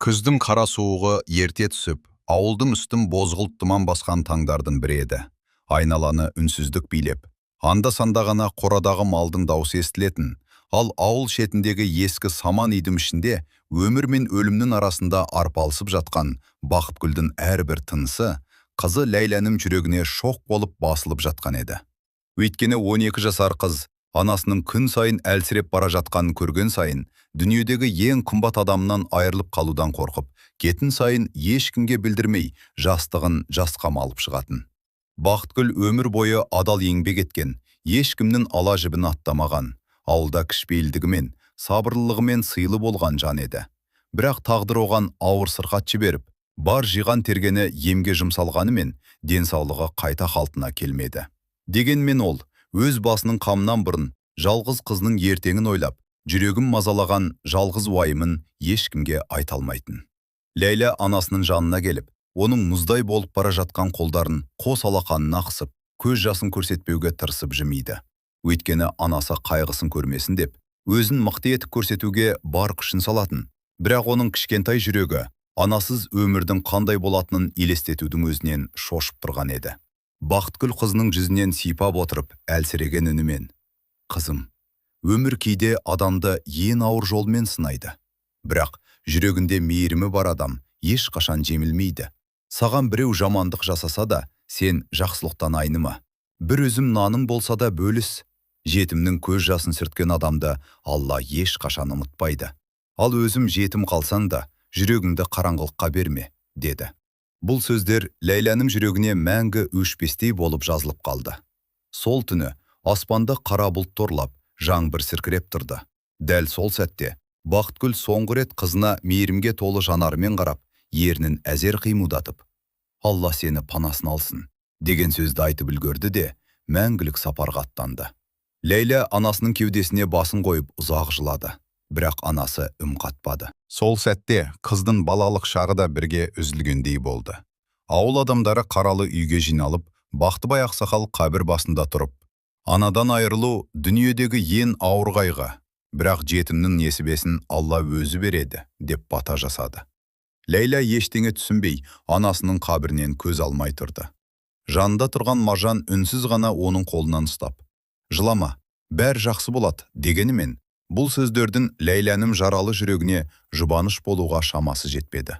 Күздің қара суығы ерте түсіп, ауылдың үстін бозғылт тұман басқан таңдардың бірі еді. Айналаны үнсіздік билеп, анда-санда ғана қорадағы малдың даусы естілетін, ал ауыл шетіндегі ескі саман үйдің ішінде өмір мен өлімнің арасында арпалысып жатқан Бақытгүлдің әрбір тынысы қызы Ләйләнің жүрегіне шоқ болып басылып жатқан еді. Өйткені 12 жасар қыз анасының күн сайын әлсіреп бара жатқанын көрген сайын, дүниедегі ең қымбат адамынан айырылып қалудан қорқып, кетін сайын ешкімге білдірмей, жастығын жасқа алып шығатын. Бақытгүл өмір бойы адал еңбек еткен, ешкімнің ала жібін аттамаған, ауылда кішіпейілдігімен, сабырлылығымен сыйлы болған жан еді. Бірақ тағдыр оған ауыр сырқат жіберіп, бар жиған тергені емге жұмсалғанымен, денсаулығы қайта қалпына келмеді. Дегенмен ол, өз басының қамынан бұрын, жалғыз қызының ертеңін ойлап, жүрегін мазалаған жалғыз уайымын ешкімге айта алмайтын. Ләйлә анасының жанына келіп, оның мұздай болып бара жатқан қолдарын қос алақанына қысып, көз жасын көрсетпеуге тырысып жымиды. Өйткені анасы қайғысын көрмесін деп, өзін мықты етіп көрсетуге бар күшін салатын. Бірақ оның кішкентай жүрегі анасыз өмірдің қандай болатынын елестетудің өзінен шошып тұрған еді. Бақытгүл қызының жүзінен сипап отырып, әлсіреген үнімен: «Қызым, өмір кейде адамды ең ауыр жолмен сынайды. Бірақ жүрегінде мейірімі бар адам ешқашан жеңілмейді. Саған біреу жамандық жасаса да, сен жақсылықтан айныма. Бір үзім наның болса да бөліс. Жетімнің көз жасын сүрткен адамды Алла ешқашан ұмытпайды. Ал өзім жетім қалсаң да, жүрегіңді қараңғылыққа берме», деді. Бұл сөздер Ләйләнің жүрегіне мәңгі өшпестей болып жазылып қалды. Сол түні аспанды қара бұлт торлап, жаңбыр сіркіреп тұрды. Дәл сол сәтте Бақытгүл соңғы рет қызына мейірімге толы жанарымен қарап, ернін әзер қимылдатып, «Алла сені панасын алсын» деген сөзді айтып үлгерді де, мәңгілік сапарға аттанды. Ләйлә анасының кеудесіне басын қойып ұзақ жылады. Бірақ анасы үн қатпады. Сол сәтте қыздың балалық шағы да бірге үзілгендей болды. Ауыл адамдары қаралы үйге жиналып, Бақтыбай ақсақал қабір басында тұрып, анадан айырылу дүниедегі ең ауыр қайғы, бірақ жетімнің несібесін Алла өзі береді, деп бата жасады. Ләйлә ештеңе түсінбей, анасының қабірінен көз алмай тұрды. Жанында тұрған Маржан үнсіз ғана оның қолынан ұстап, «Жылама, бәр жақсы болады» дегенімен, бұл сөздердің Ләйләнің жаралы жүрегіне жұбаныш болуға шамасы жетпеді.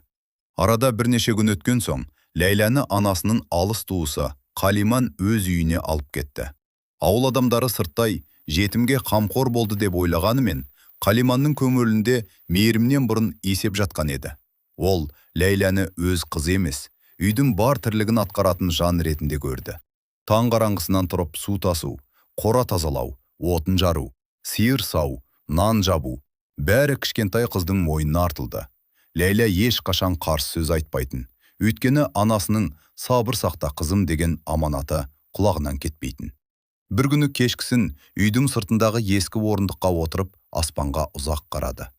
Арада бірнеше күн өткен соң, Ләйләні анасының алыс туысы Қалиман өз үйіне алып кетті. Ауыл адамдары сырттай жетімге қамқор болды деп ойлағанымен, Қалиманның көңілінде мейірімнен бұрын есеп жатқан еді. Ол Ләйләні өз қызы емес, үйдің бар тірлігін атқаратын жан ретінде көрді. Таң қараңғысынан тұрып су тасу, қора тазалау, отын жару, сиыр сау, нан жабу, бәрі кішкентай қыздың мойнына артылды. Ләйлә ешқашан қарсы сөз айтпайтын. Өйткені анасының «сабыр сақта қызым» деген аманаты құлағынан кетпейтін. Бір күні кешкісін үйдің сыртындағы ескі орындыққа отырып, аспанға ұзақ қарады.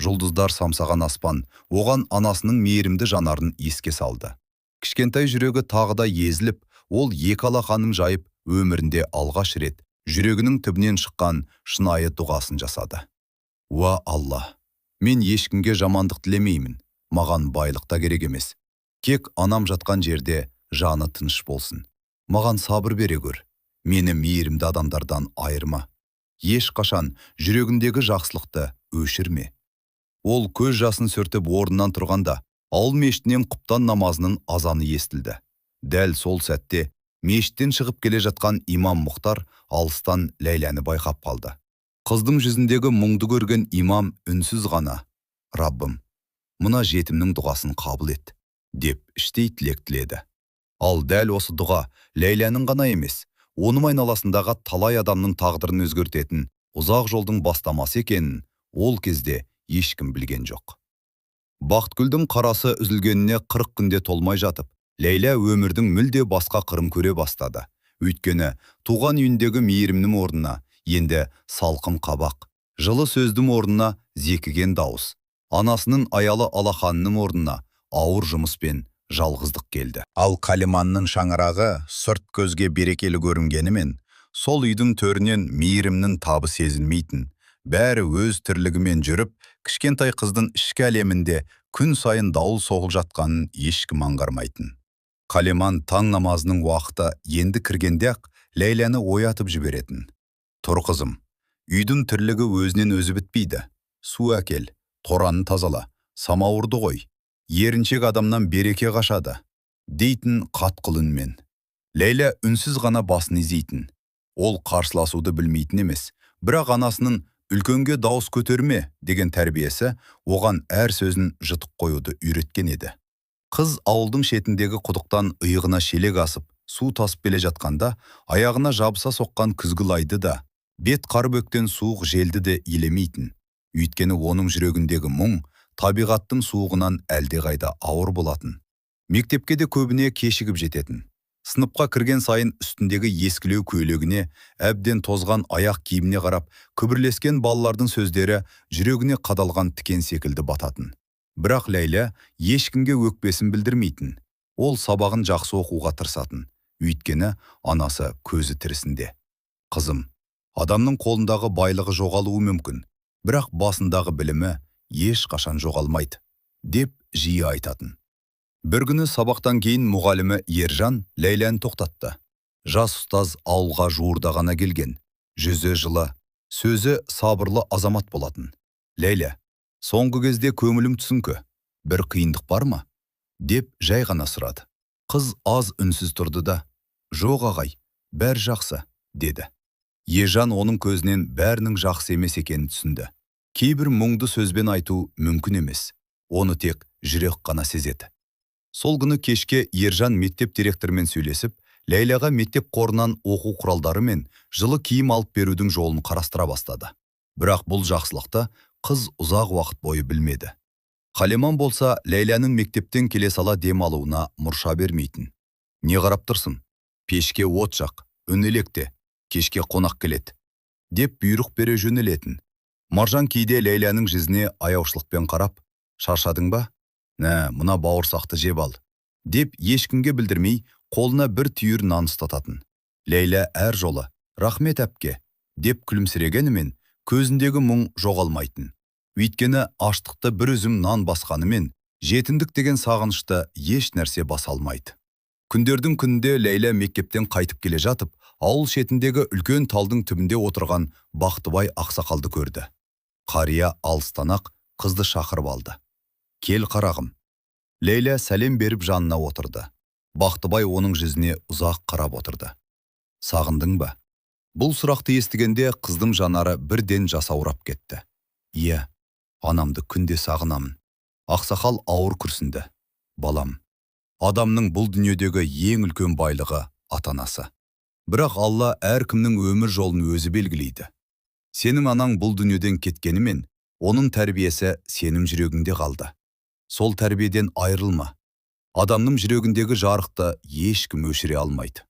Жұлдыздар самсаған аспан оған анасының мейірімді жанарын еске салды. Кішкентай жүрегі тағы да езіліп, ол екі алақанын жайып, өмірінде алғаш рет жүрегінің түбінен шыққан шынайы дұғасын жасады. «Уа Алла, мен ешкімге жамандық тілемеймін, маған байлық та керек емес. Кек анам жатқан жерде жаны тыныш болсын. Маған сабыр бере көр, мені мейірімді адамдардан айырма. Ешқашан жүрегіндегі жақсылықты өшірме». Ол көз жасын сүртіп орнынан тұрғанда, ауыл мешітінен құптан намазының азаны естілді. Дәл сол сәтте мешіттен шығып келе жатқан имам Мұхтар алыстан Ләйләні байқап қалды. Қыздың жүзіндегі мұңды көрген имам үнсіз ғана: «Раббым, мына жетімнің дұғасын қабыл ет», деп іштей тілек тіледі. Ал дәл осы дұға Ләйләнің ғана емес, оның айналасындағы талай адамның тағдырын өзгертетін ұзақ жолдың бастамасы екенін ол кезде ешкім білген жоқ. Бақытгүлдің қарасы үзілгеніне 40 күнде толмай жатып, Ләйлә өмірдің мүлде басқа қырын көре бастады. Өйткені туған үйіндегі мейірімнің орнына енді салқын қабақ, жылы сөздің орнына зекіген дауыс, анасының аялы алақанының орнына ауыр жұмыс пен жалғыздық келді. Ал Қалиманның шаңырағы сырт көзге берекелі көрінгенімен, сол үйдің төрінен мейірімнің табы сезілмейтін, бәрі өз тірлігімен жүріп, кішкентай қыздың ішкі әлемінде күн сайын дауыл соғыл жатқанын ешкім аңғармайтын. Қалеман таң намазының уақыты енді кіргенде-ақ Ләйләні оятып жіберетін. Тұр қызым, үйдің тірлігі өзінен өзі бітпейді. Су әкел, тораны тазала, самауырды қой. Еріншек адамнан береке қашады, дейтін қатқыл үнмен. Ләйлә үнсіз ғана басын изейтін. Ол қарсыласуды білмейтін емес, бірақ анасының үлкенге дауыс көтерме деген тәрбиесі оған әр сөзін жұтып қоюды үйреткен еді. Қыз ауылдың шетіндегі құдықтан иығына шелек асып, су тасып келе жатқанда, аяғына жабыса соққан күзгі лайды да, бет қар бөктен суық желді де елемейтін. Өйткені оның жүрегіндегі мұң табиғаттың суығынан әлдеқайда ауыр болатын. Мектепке де көбіне кешігіп жететін. Сыныпқа кірген сайын үстіндегі ескілеу көйлегіне, әбден тозған аяқ киіміне қарап, күбірлескен балалардың сөздері жүрегіне қадалған тікен секілді бататын. Бірақ Ләйлә ешкімге өкпесін білдірмейтін. Ол сабағын жақсы оқуға тырысатын. Өйткені анасы көзі тірісінде. Қызым, адамның қолындағы байлығы жоғалуы мүмкін, бірақ басындағы білімі ешқашан жоғалмайды, деп жиі айтатын. Бір күні сабақтан кейін мұғалімі Ержан Ләйләні тоқтатты. Жас ұстаз ауылға жуырда ғана келген. Жүзі жылы, сөзі сабырлы азамат болатын. Ләйлә, соңғы кезде көңілің түсіңкі, бір қиындық бар ма? Деп жай ғана сұрады. Қыз аз үнсіз тұрды да, жоқ ағай, бәр жақсы, деді. Ержан оның көзінен бәрінің жақсы емес екенін түсінді. Кейбір мұңды сөзбен айту мүмкін емес. Оны тек жүрек қана сезеді. Сол күні кешке Ержан мектеп директорымен сөйлесіп, Ләйләға мектеп қорынан оқу құралдары мен жылы киім алып берудің жолын қарастыра бастады. Бірақ бұл жақсылықты қыз ұзақ уақыт бойы білмеді. Қалеман болса, Ләйләнің мектептен келе сала дем алуына мұрша бермейтін. Не қарап тұрсын? Пешке от жақ, үнелекте, кешке қонақ келеді, деп бұйрық бере жөнелетін. Маржан кейде Ләйләнің жүзіне аяушылықпен қарап, шаршадың ба? Мына бауырсақты жеп ал, деп ешкімге білдірмей қолына бір түйір нан ұстататын. Ләйлә әр жолы, рахмет әпке, деп күлімсірегенімен көзіндегі мұң жоғалмайтын. Өйткені аштықты бір үзім нан басқанымен, жетіндік деген сағынышты еш нәрсе баса алмайды. Күндердің күнінде Ләйлә мектептен қайтып келе жатып, ауыл шетіндегі үлкен талдың түбінде отырған Бақтыбай ақсақалды көрді. Қария алыстан-ақ қызды шақырып алды. Кел қарағым. Ләйлә сәлем беріп жанына отырды. Бақтыбай оның жүзіне ұзақ қарап отырды. Сағындың ба? Бұл сұрақты естігенде қыздың жанары бірден жасаурап кетті. Иә, анамды күнде сағынамын. Ақсақал ауыр күрсінді. Балам, адамның бұл дүниедегі ең үлкен байлығы ата-анасы. Бірақ Алла әркімнің өмір жолын өзі белгілейді. Сенің анаң бұл дүниеден кеткенімен, оның тәрбиесі сенің жүрегіңде қалды. Сол тәрбиеден айырылма. Адамның жүрегіндегі жарықты ешкім өшіре алмайды.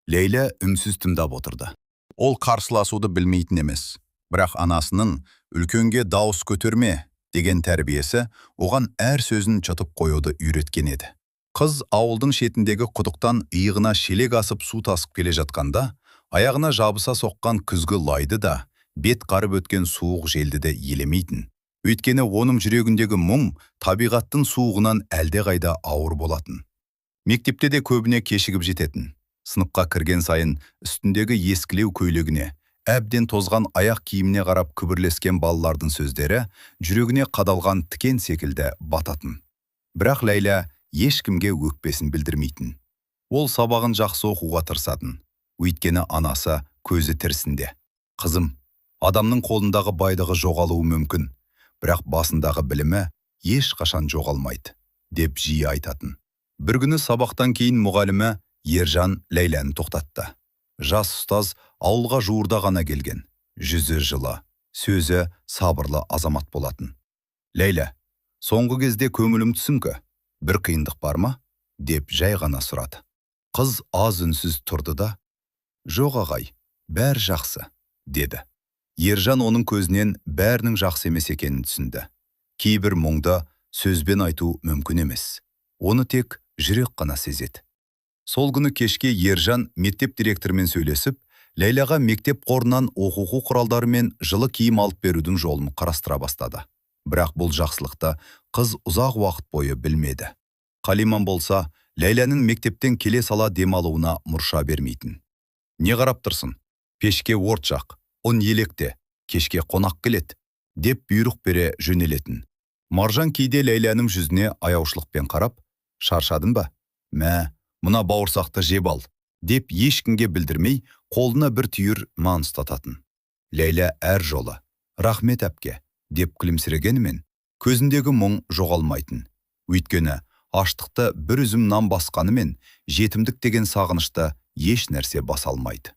Ләйлә үнсіз тыңдап отырды. Ол қарсыласуды білмейтін емес. Бірақ анасының үлкенге дауыс көтерме деген тәрбиесі оған әр сөзін жұтып қоюды үйреткен еді. Қыз ауылдың шетіндегі құдықтан иығына шелек асып су тасып келе жатқанда, аяғына жабыса соққан күзгі лайды да, бет қарып өткен суық желді де елемейтін. Өйткені оның жүрегіндегі мұң табиғаттың суығынан әлдеқайда ауыр болатын. Мектепте де көбіне кешігіп жететін. Сыныпқа кірген сайын үстіндегі ескілеу көйлегіне, әбден тозған аяқ киіміне қарап күбірлескен балалардың сөздері жүрегіне қадалған тікен секілді бататын. Бірақ Ләйлә ешкімге өкпесін білдірмейтін. Ол сабағын жақсы оқуға тырысатын. Өйткені анасы көзі тірісінде. Қызым, адамның қолындағы байлығы жоғалуы мүмкін, бірақ басындағы білімі ешқашан жоғалмайды, деп жиі айтатын. Бір күні сабақтан кейін мұғалімі Ержан Ләйләні тоқтатты. Жас ұстаз ауылға жуырда ғана келген. Жүзі жылы, сөзі сабырлы азамат болатын. Ләйлә, соңғы кезде көңілім түсіңкі, бір қиындық бар ма? Деп жай ғана сұрады. Қыз аз үнсіз тұрды да, жоқ ағай, бәр жақсы, деді. Ержан оның көзінен бәрінің жақсы емес екенін түсінді. Кейбір мұңды сөзбен айту мүмкін емес. Оны тек жүрек қана сезеді. Сол күні кешке Ержан мектеп директорымен сөйлесіп, Ләйләға мектеп қорынан оқу құралдары мен жылы киім алып берудің жолын қарастыра бастады. Бірақ бұл жақсылықты Қыз ұзақ уақыт бойы білмеді. Қалиман болса, Ләйләнің мектептен келе сала демалуына мұрша бермейтін. Не қарап тұрсын? Пешке орт жақ, ұн електе, кешке қонақ келет, деп бұйрық бере жөнелетін. Маржан кейде Ләйләнің жүзіне аяушылықпен қарап, шаршадың ба? Мә, мұна бауырсақты жеп ал, деп ешкімге білдірмей, қолына бір түйір нан ұстататын. Ләйлә әр жолы, рахмет әпке, деп күлімсірегенімен, көзіндегі мұң жоғалмайтын. Өйткені, аштықты бір үзім нан басқанымен, жетімдік деген сағынышты еш нәрсе баса алмайды.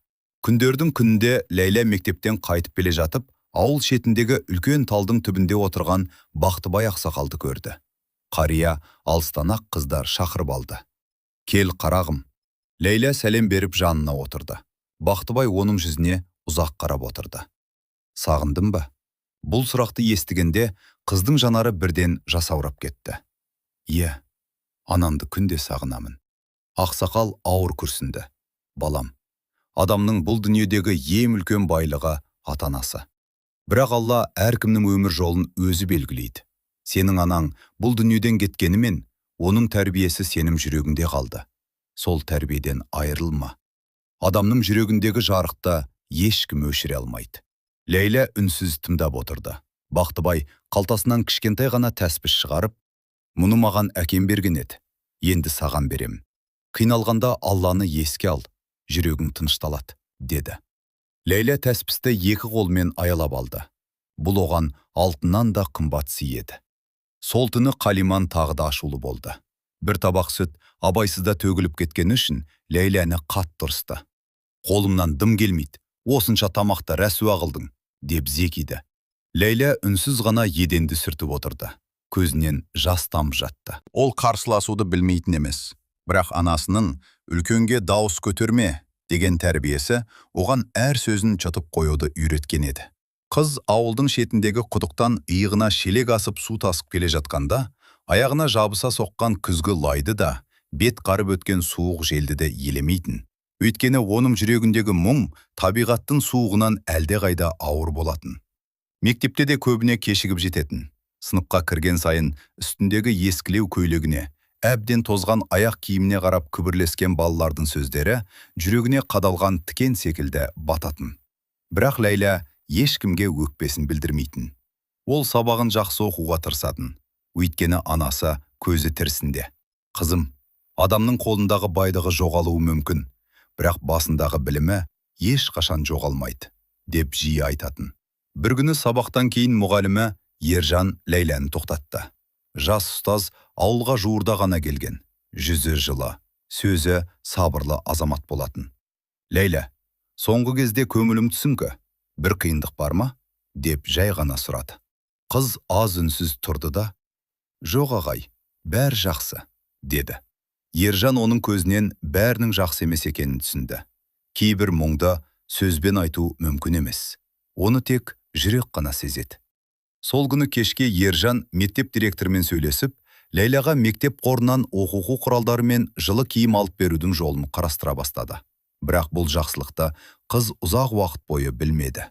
Күндердің күнінде Ләйлә мектептен қайтып келе жатып, ауыл шетіндегі үлкен талдың түбінде отырған Бақтыбай ақсақалды көрді. Қария алыстан-ақ қыздар шақырып алды. Кел қарағым. Ләйлә сәлем беріп жанына отырды. Бақтыбай оның жүзіне ұзақ қарап отырды. Сағындың ба? Бұл сұрақты естігенде қыздың жанары бірден жасаурап кетті. Иә, анамды күнде сағынамын. Ақсақал ауыр күрсінді. Балам, адамның бұл дүниедегі ең үлкен байлығы ата-анасы. Бірақ Алла әркімнің өмір жолын өзі белгілейді. Сенің анаң бұл дүниеден кеткенімен, оның тәрбиесі сенің жүрегіңде қалды. Сол тәрбиеден айырылма. Адамның жүрегіндегі жарықты ешкім өшіре алмайды. Ләйлә үнсіз тыңдап отырды. Бақтыбай қалтасынан кішкентай ғана тәспіш шығарып, мұны маған әкем берген еді, енді саған берем. Қиналғанда Алланы еске ал, жүрегің тынышталады, деді. Ләйлә тәспісті екі қолмен аялап алды. Бұл оған алтыннан да қымбат сый еді. Сол түні Қалиман тағы да ашулы болды. Бір табақ сүт абайсызда төгіліп кеткен үшін Ләйләні қатты ұрысты. Қолымнан дым келмейді, осынша тамақты рәсуа қылдың, деп зекиді. Ләйлә үнсіз ғана еденді сүртіп отырды. Көзінен жас тамып жатты. Ол қарсыласуды білмейтін емес. Бірақ анасының үлкенге дауыс көтерме деген тәрбиесі оған әр сөзін жұтып қоюды үйреткен еді. Қыз ауылдың шетіндегі құдықтан иығына шелек асып су тасып келе жатқанда, аяғына жабыса соққан күзгі лайды да, бет қарып өткен суық желді де елемейтін. Өйткені оның жүрегіндегі мұң табиғаттың суығынан әлдеқайда ауыр болатын. Мектепте де көбіне кешігіп жететін. Сыныпқа кірген сайын үстіндегі ескілеу көйлегіне, әбден тозған аяқ киіміне қарап күбірлескен балалардың сөздері жүрегіне қадалған тікен секілді бататын. Бірақ Ләйлә ешкімге өкпесін білдірмейтін. Ол сабағын жақсы оқуға тырысатын. Өйткені анасы көзі тірісінде. Қызым, адамның қолындағы байлығы жоғалуы мүмкін, бірақ басындағы білімі ешқашан жоғалмайды, деп жиі айтатын. Бір күні сабақтан кейін мұғалімі Ержан Ләйләні тоқтатты. Жас ұстаз ауылға жуырда ғана келген. Жүзі жылы, сөзі сабырлы азамат болатын. Ләйлә, соңғы кезде көңілім түсіңкі, бір қиындық бар ма? Деп жай ғана сұрады. Қыз аз үнсіз тұрды да, жоқ ағай, бәр жақсы, деді. Ержан оның көзінен бәрінің жақсы емес екенін түсінді. Кейбір мұңды сөзбен айту мүмкін емес. Оны тек жүрек қана сезеді. Сол күні кешке Ержан мектеп директорымен сөйлесіп, Ләйләға мектеп қорынан оқу құралдары мен жылы киім алып берудің жолын қарастыра бастады. Бірақ бұл жақсылықты қыз ұзақ уақыт бойы білмеді.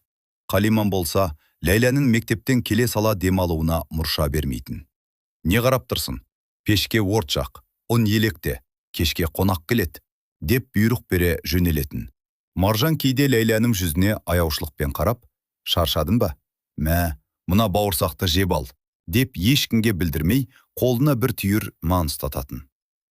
Қалиман болса, Ләйләнің мектептен келе сала демалуына мұрша бермейтін. Не қарап тұрсын? Пешке орт жақ, ұн електе, кешке қонақ келет, деп бұйрық бере жөнелетін. Маржан кейде Ләйләнің жүзіне аяушылықпен қарап, шаршадың ба? Мә, мұна бауырсақты жеп ал, деп ешкімге білдірмей, қолына бір түйір нан ұстататын.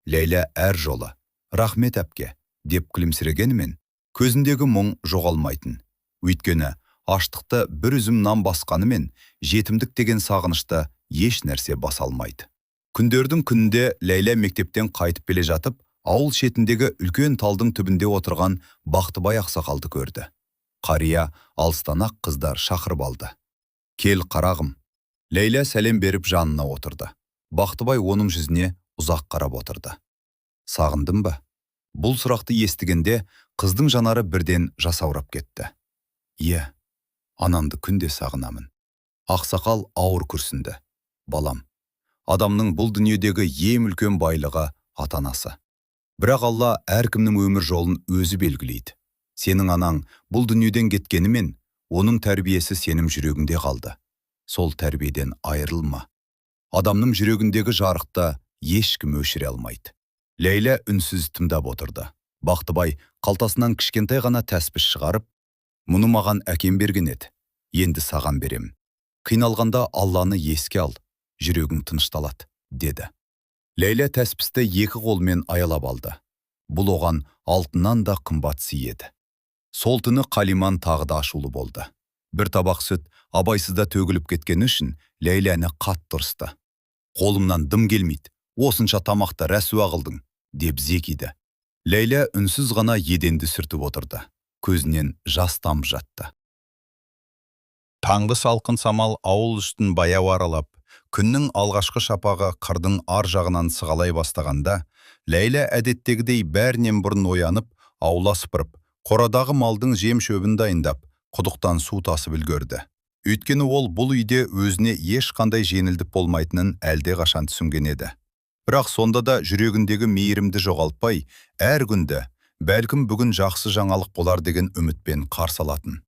Ләйлә әр жолы, рахмет әпке, деп күлімсірегенімен, көзіндегі мұң жоғалмайтын. Өйткені, аштықты бір үзім нан басқанымен, жетімдік деген сағынышты еш нәрсе баса алмайды. Күндердің күнінде Ләйлә мектептен қайтып келе жатып, ауыл шетіндегі үлкен талдың түбінде отырған Бақтыбай ақсақалды көрді. Қария алыстан-ақ қыздар шақырып алды. Кел қарағым. Ләйлә сәлем беріп жанына отырды. Бақтыбай оның жүзіне ұзақ қарап отырды. Сағындың ба? Бұл сұрақты естігенде қыздың жанары бірден жасаурап кетті. Иә, анамды күнде сағынамын. Ақсақал ауыр күрсінді. Балам, адамның бұл дүниедегі ең үлкен байлығы ата-анасы. Бірақ Алла әркімнің өмір жолын өзі белгілейді. Сенің анаң бұл дүниеден кеткенімен, оның тәрбиесі сенің жүрегіңде қалды. Сол тәрбиеден айырылма. Адамның жүрегіндегі жарықта ешкім өшіре алмайды. Лейла үнсіз тыңдап отырды. Бақтыбай қалтасынан кішкентай ғана тәспіш шығарып, мұны маған әкем берген еді. Енді саған берем. Қиналғанда Алланы еске ал, жүрегің тынышталады, деді. Лейла тәспісті екі қолмен аялап алды. Бұл оған алтыннан да қымбат сый еді. Сол түні Қалиман тағы да ашулы болды. Бір табақ сүт абайсызда төгіліп кеткені үшін Лейляны қатты ұрысты. Қолымнан дым келмейді, осынша тамақты рәсуа қылдың, деп зекиді. Лейла үнсіз ғана еденді сүртіп отырды. Көзінен жас тамып жатты. Таңғы салқын самал ауыл үстін баяу аралап, күннің алғашқы шапағы қырдың ар жағынан сығалай бастағанда, Лейла әдеттегідей бәрінен бұрын оянып, аула сыпырып, қорадағы малдың жем шөбін дайындап, құдықтан су тасып үлгерді. Өйткені ол бұл үйде өзіне ешқандай жеңілдік болмайтынын әлде қашан түсінген еді. Бірақ сонда да жүрегіндегі мейірімді жоғалтпай, әр күнді, бәлкім бүгін жақсы жаңалық болар деген үмітпен қарсы алатын.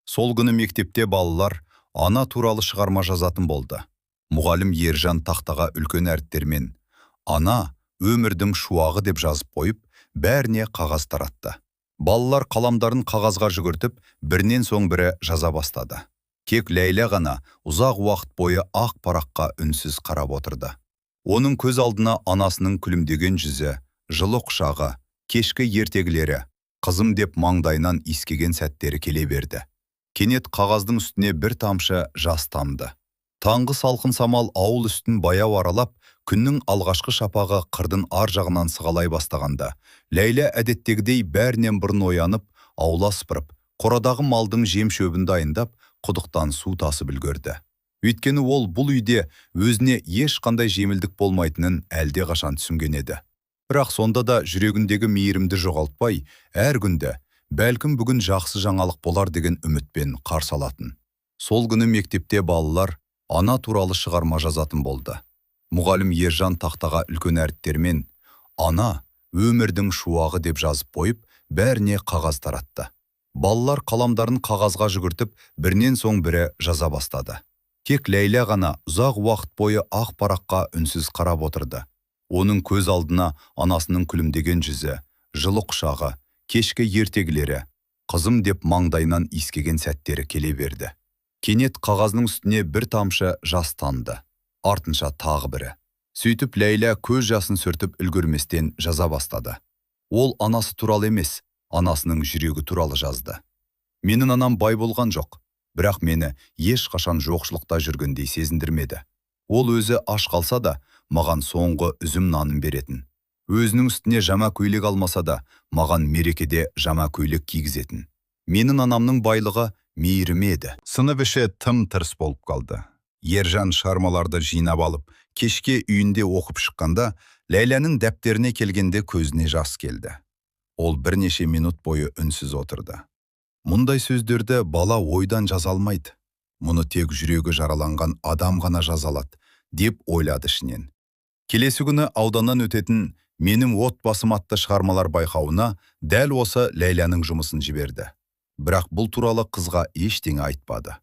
Сол күні мектепте балалар ана туралы шығарма жазатын болды. Мұғалім Ержан тақтаға үлкен әріптермен «Ана, өмірдің шуағы» деп жазып қойып, бәріне қағаз таратты. Балалар қаламдарын қағазға жүгіртіп, бірінен соң бірі жаза бастады. Кек Лейла ғана ұзақ уақыт бойы ақ параққа үнсіз қарап отырды. Оның көз алдына анасының күлімдеген жүзі, жылы құшағы, кешкі ертегілері, қызым деп маңдайынан иіскеген сәттері келе берді. Кенет қағаздың үстіне бір тамшы жас тамды. Таңғы салқын самал ауыл үстін баяу аралап, күннің алғашқы шапағы қырдың ар жағынан сығалай бастағанда, Лейла әдеттегідей бәрінен бұрын оянып, аула сыпырып, қорадағы малдың жем шөбін дайындап, құдықтан су тасып үлгерді. Өйткені ол бұл үйде өзіне ешқандай жеңілдік болмайтынын әлде қашан түсінген еді. Бірақ сонда да жүрегіндегі мейірімді жоғалтпай, әр күнді, бәлкім бүгін жақсы жаңалық болар деген үмітпен қарсы алатын. Сол күні мектепте балалар ана туралы шығарма жазатын болды. Мұғалім Ержан тақтаға үлкен әріптермен «Ана, өмірдің шуағы» деп жазып қойып, бәріне қағаз таратты. Балалар қаламдарын қағазға жүгіртіп, бірінен соң бірі жаза бастады. Тек Лейла ғана ұзақ уақыт бойы ақ параққа үнсіз қарап отырды. Оның көз алдына анасының күлімдеген жүзі, жылы құшағы, кешкі ертегілері, қызым деп маңдайынан иіскеген сәттері келе берді. Кенет қағаздың үстіне бір тамшы жас тамды. Артынша тағы бірі. Сөйтіп Лейла көз жасын сүртіп үлгерместен жаза бастады. Ол анасы туралы емес, анасының жүрегі туралы жазды. Менің анам бай болған жоқ, бірақ мені ешқашан жоқшылықта жүргендей сезіндірмеді. Ол өзі аш қалса да, маған соңғы үзім нанын беретін. Өзінің үстіне жама көйлек алмаса да, маған мерекеде жама көйлек кигізетін. Менің анамның байлығы мейірімі еді. Сынып іші тым тырыс болып қалды. Ержан шығармаларды жинап алып, кешке үйінде оқып шыққанда, Лейляның дәптеріне келгенде көзіне жас келді. Ол бірнеше минут бойы үнсіз отырды. Мұндай сөздерді бала ойдан жаза алмайды. Мұны тек жүрегі жараланған адам ғана жаза алады, деп ойлады ішінен. Келесі күні ауданнан өтетін «Менің отбасым» атты шығармалар байқауына дәл осы Лейляның жұмысын жіберді. Бірақ бұл туралы қызға ештеңе айтпады.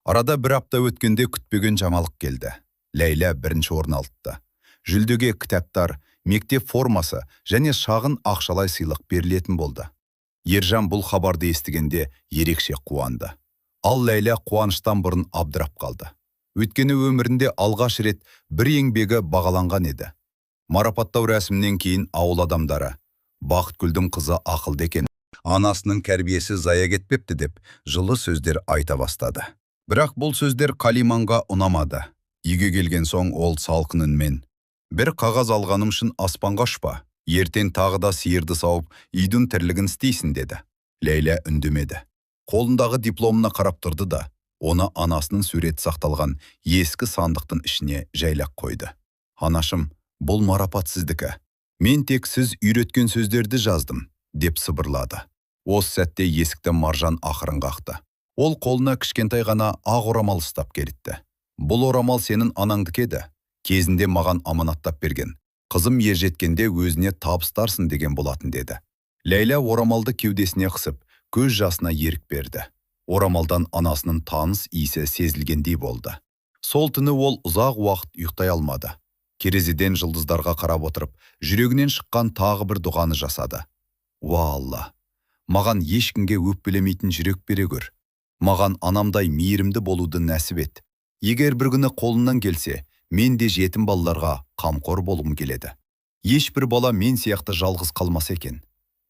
Арада бір апта өткенде күтпеген жаңалық келді. Лейла бірінші орын алды. Жүлдеге кітаптар, мектеп формасы және шағын ақшалай сыйлық берілетін болды. Ержан бұл хабарды естігенде ерекше қуанды. Ал Лейла қуаныштан бұрын абдырап қалды. Өйткені өмірінде алғаш рет бір еңбегі бағаланған еді. Марапаттау рәсімінен кейін ауыл адамдары «Бақытгүлдің қызы ақылды екен, анасының тәрбиесі зая кетпепті» деп жылы сөздер айта бастады. Бірақ бұл сөздер Қалиманға ұнамады. Үйге келген соң ол салқын үнмен «Бір қағаз алғаным үшін аспанға ұшпа, ертең тағы да сиырды сауып, үйдің тірлігін істейсің» деді. Лейла үндемеді. Қолындағы дипломына қарап тұрды да, оны анасының суреті сақталған ескі сандықтың ішіне жайлап қойды. «Анашым, бұл марапат сіздікі. Мен тек сіз үйреткен сөздерді жаздым», деп сыбырлады. Осы сәтте есікті Маржан ақырын қақты. Ол қолына кішкентай ғана ақ орамал ұстап келітті. «Бұл орамал сенің анаңдікі еді. Кезінде маған аманаттап берген. Қызым ержеткенде өзіне табыстарсың деген болатын» деді. Лейла орамалды кеудесіне қысып, көз жасына ерік берді. Орамалдан анасының таныс иісі сезілгендей болды. Сол түні ол ұзақ уақыт ұйықтай алмады. Керезеден жылдыздарға қарап отырып, жүрегінен шыққан тағы бір дұғаны жасады. Уа Алла, маған ешкімге өкпелемейтін жүрек бере көр. Маған анамдай мейірімді болуды нәсіп ет. Егер бір күні қолымнан келсе, мен де жетім балаларға қамқор болғым келеді. Ешбір бала мен сияқты жалғыз қалмас екен.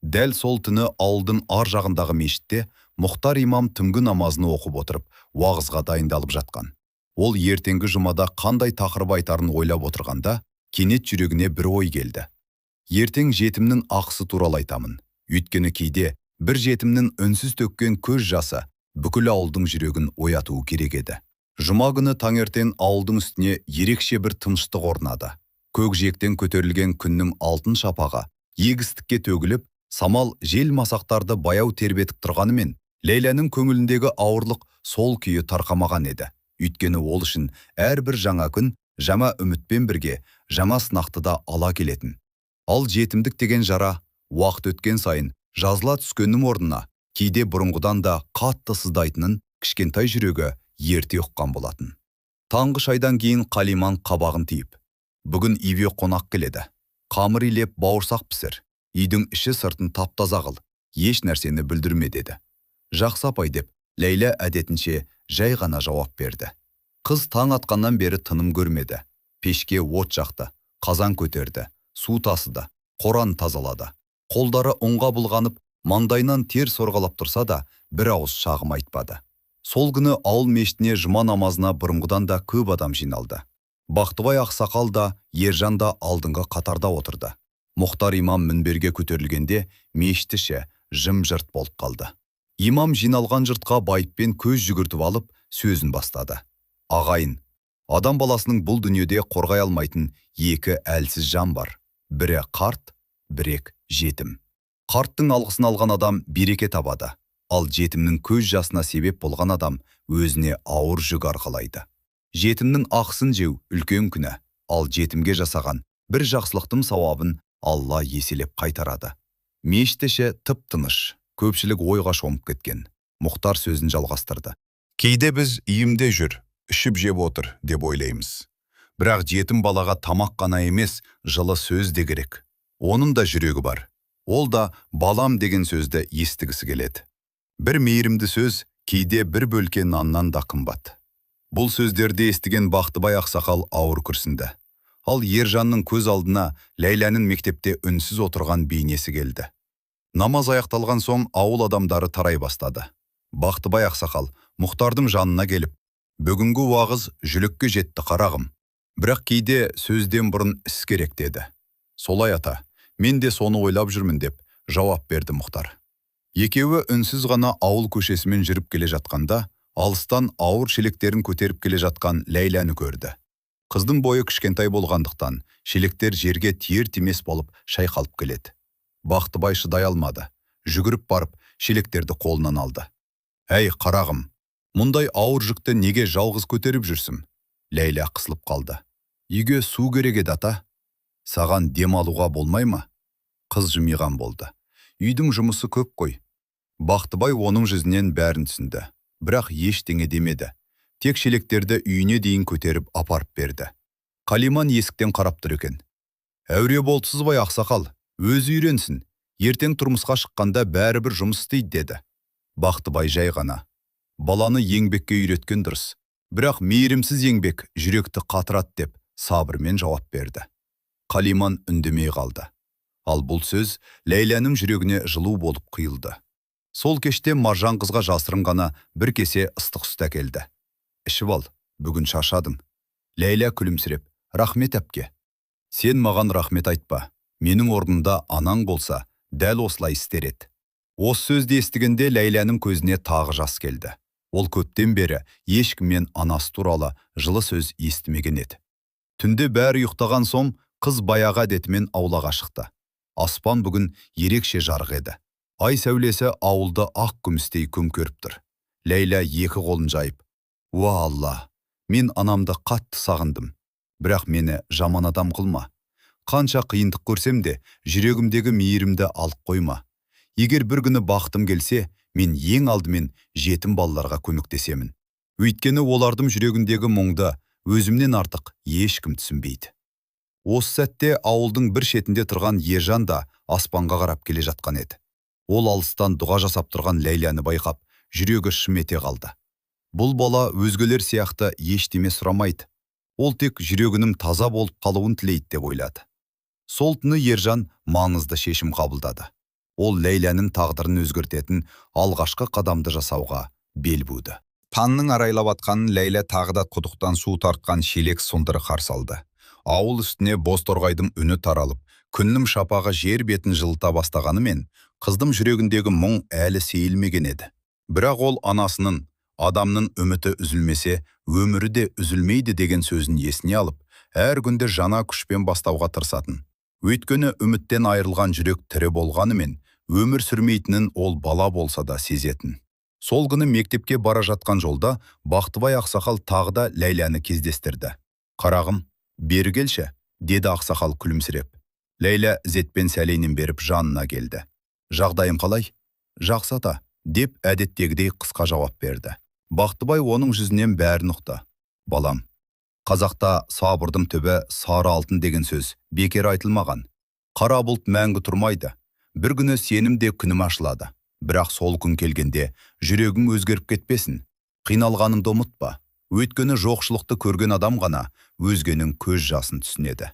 Дәл сол түні ауылдың ар жағындағы мешітте Мұхтар имам түнгі намазын оқып отырып, уағызға дайындалып жатқан. Ол ертеңгі жұмада қандай тақырып айтарын ойлап отырғанда, кенет жүрегіне бір ой келді. Ертең жетімнің ақысы туралы айтамын. Өйткені кейде бір жетімнің үнсіз төккен көз жасы бүкіл ауылдың жүрегін оятуы керек еді. Жұма күні таңертең ауылдың үстіне ерекше бір тыныштық орнады. Көкжиектен көтерілген күннің алтын шапағы егістікке төгіліп, самал жел масақтарды баяу тербетіп тұрғанымен, Ләйләнің көңіліндегі ауырлық сол күйі тарқамаған еді. Өйткені ол үшін әрбір жаңа күн жаңа үмітпен бірге жаңа сынақты да ала келетін. Ал жетімдік деген жара уақыт өткен сайын жазыла түскеннің орнына кейде бұрынғыдан да қатты сыздайтынын кішкентай жүрегі ерте ұққан болатын. Таңғы шайдан кейін Қалиман қабағын тиіп, бүгін үйге қонақ келеді. Қамыр илеп бауырсақ пісір. Үйдің іші сыртын таптаза қыл, еш нәрсені бүлдірме деді. Жақсы апай деп, Ләйлә әдетінше жай ғана жауап берді. Қыз таң атқаннан бері тыным көрмеді. Пешке от жақты, қазан көтерді, су тасыды, қоран тазалады. Қолдары ұнға бұлғанып, маңдайынан тер сорғалап тұрса да, бір ауыз шағым айтпады. Сол күні ауыл мешітіне жұма намазына бұрынғыдан да көп адам жиналды. Бақтыбай ақсақал да, Ержан да алдыңғы қатарда отырды. Мұхтар имам мінберге көтерілгенде, мешіт іші жым-жырт болып қалды. Имам жиналған жұртқа байыппен көз жүгіртіп алып, сөзін бастады. Ағайын, адам баласының бұл дүниеде қорғай алмайтын екі әлсіз жан бар. Бірі қарт, бірі жетім. Қарттың алғысын алған адам береке табады, ал жетімнің көз жасына себеп болған адам өзіне ауыр жүк арқалайды. Жетімнің ақысын жеу үлкен күнә, ал жетімге жасаған бір жақсылықтың сауабын Алла еселеп қайтарады. Мешіт іші тып-тыныш, көпшілік ойға шомып кеткен. Мұхтар сөзін жалғастырды. Кейде біз үйімде жүр, ішіп жеп отыр деп ойлаймыз. Бірақ жетім балаға тамақ қана емес, жылы сөз де керек. Оның да жүрегі бар. Ол да балам деген сөзді естігісі келеді. Бір мейірімді сөз кейде бір бөлке наннан да қымбат. Бұл сөздерді естіген Бақтыбай ақсақал ауыр күрсінді. Ал Ержанның көз алдына Ләйләнің мектепте үнсіз отырған бейнесі келді. Намаз аяқталған соң ауыл адамдары тарай бастады. Бақтыбай ақсақал Мұхтардың жанына келіп, бүгінгі уағыз жүлікке жетті қарағым. Бірақ кейде сөзден бұрын іс керек деді. Солай ата, мен де соны ойлап жүрмін деп жауап берді Мұхтар. Екеуі үнсіз ғана ауыл көшесімен жүріп келе жатқанда, алыстан ауыр шелектерін көтеріп келе жатқан Ләйләні көрді. Қыздың бойы кішкентай болғандықтан, шелектер жерге тиер-тимес болып шайқалып келеді. Бақтыбай шыдай алмады. Жүгіріп барып, шелектерді қолынан алды. Әй, қарағым, мұндай ауыр жүкті неге жалғыз көтеріп жүрсің? Ләйлә қысылып қалды. Үйге су керек еді ата. Саған дем алуға болмай ма? Қыз жымиған болды. Үйдің жұмысы көп қой. Бақтыбай оның жүзінен бәрін түсінді. Бірақ ештеңе демеді. Тек шелектерді үйіне дейін көтеріп апарып берді. Қалиман есіктен қарап тұр екен. Әуре болсыз бай ақсақал, өзі үйренсін. Ертең тұрмысқа шыққанда бәрібір жұмыс істейді деді. Бақтыбай жай ғана. Баланы еңбекке үйреткен дұрыс. Бірақ мейірімсіз еңбек жүректі қатырат деп сабырмен жауап берді. Қалиман үндемей қалды. Ал бұл сөз Ләйләнің жүрегіне жылу болып құйылды. Сол кеште Маржан қызға жасырын ғана бір кесе ыстық сүт әкелді. Ішіп ал, бүгін шашадың. Ләйлә күлімсіреп, рахмет әпке. Сен маған рахмет айтпа. Менің орнымда анаң болса, дәл осылай істер еді. Осы сөзді естігенде Ләйләнің көзіне тағы жас келді. Ол көптен бері ешкіммен анасы туралы жылы сөз естімеген еді. Түнде бәрі ұйықтаған соң қыз баяғы әдетімен аулаға шықты. Аспан бүгін ерекше жарық еді. Ай сәулесі ауылды ақ күмістей көмкеріп тұр. Ләйлә екі қолын жайып, «Уа Алла, мен анамды қатты сағындым. Бірақ мені жаман адам қылма. Қанша қиындық көрсем де, жүрегімдегі мейірімді алып қойма. Егер бір күні бақытым келсе, мен ең алдымен жетім балаларға көмектесемін. Өйткені олардың жүрегіндегі мұңды өзімнен артық ешкім түсінбейді. Осы сәтте ауылдың бір шетінде тұрған Ержан да аспанға қарап келе жатқан еді. Ол алыстан дұға жасап тұрған Ләйләні байқап, жүрегі шым ете қалды. Бұл бала өзгелер сияқты ештеме сұрамайды. Ол тек жүрегінің таза болып қалуын тілейді деп ойлады. Сол түні Ержан маңызды шешім қабылдады. Ол Ләйләнің тағдырын өзгертетін алғашқы қадамды жасауға бел буды. Таңның арайлап атқанын Ләйлә тағы да құдықтан су тартқан шелек сұндыры қарсы алды. Ауыл үстіне бозторғайдың үні таралып, күннің шапағы жер бетін жылыта бастағанымен, қыздың жүрегіндегі мұң әлі сейілмеген еді. Бірақ ол анасының, адамның үміті үзілмесе, өмірі де үзілмейді деген сөзін есіне алып, әр күнде жаңа күшпен бастауға тырысатын. Өйткені үміттен айырылған жүрек тірі болғанымен, өмір сүрмейтінін ол бала болса да сезетін. Сол күні мектепке бара жатқан жолда Бақтыбай ақсақал тағы да Ләйләні кездестірді. «Қарағым, бері келші», деді ақсақал күлімсіреп. Ләйлә ізетпен сәлемін беріп жанына келді. «Жағдайым қалай?» «Жақсы ата», деп әдеттегідей қысқа жауап берді. Бақтыбай оның жүзінен бәрін ұқты. «Балам, қазақта сабырдың түбі сары алтын деген сөз бекер айтылмаған. Қара бұлт мәңгі тұрмайды. Бір күні сенім де күнім ашылады. Бірақ сол күн келгенде жүрегің өзгеріп кетпесін. Қиналғаныңды ұмытпа. Өйткені жоқшылықты көрген адам ғана өзгенің көз жасын түсінеді».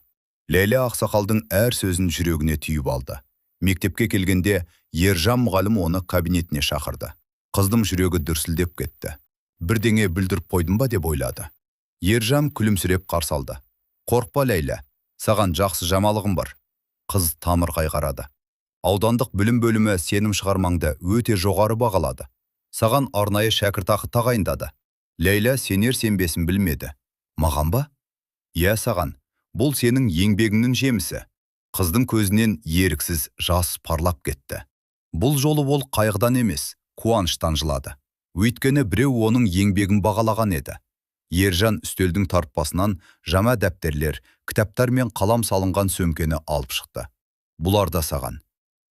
Ләйлә ақсақалдың әр сөзін жүрегіне түйіп алды. Мектепке келгенде Ержан мұғалім оны кабинетіне шақырды. Қыздың жүрегі дүрсілдеп кетті. Бірдеңе бүлдіріп қойдым ба деп ойлады. Ержан күлімсіреп қарсы алды. «Қорқпа Ләйлә, саған жақсы жамалығым бар». Қыз тамырқай қарады. «Аудандық білім бөлімі сенім шығармаңды өте жоғары бағалады. Саған арнайы шәкіртақы тағайындады». Ләйлә сенер-сенбесін білмеді. «Маған ба?» «Иә, саған. Бұл сенің еңбегіңнің жемісі». Қыздың көзінен еріксіз жас парлап кетті. Бұл жолы ол қайғыдан емес, қуаныштан жылады. Өйткені біреу оның еңбегін бағалаған еді. Ержан үстелдің тартпасынан жаңа дәптерлер, кітаптар мен қалам салынған сөмкені алып шықты. «Бұлар да саған».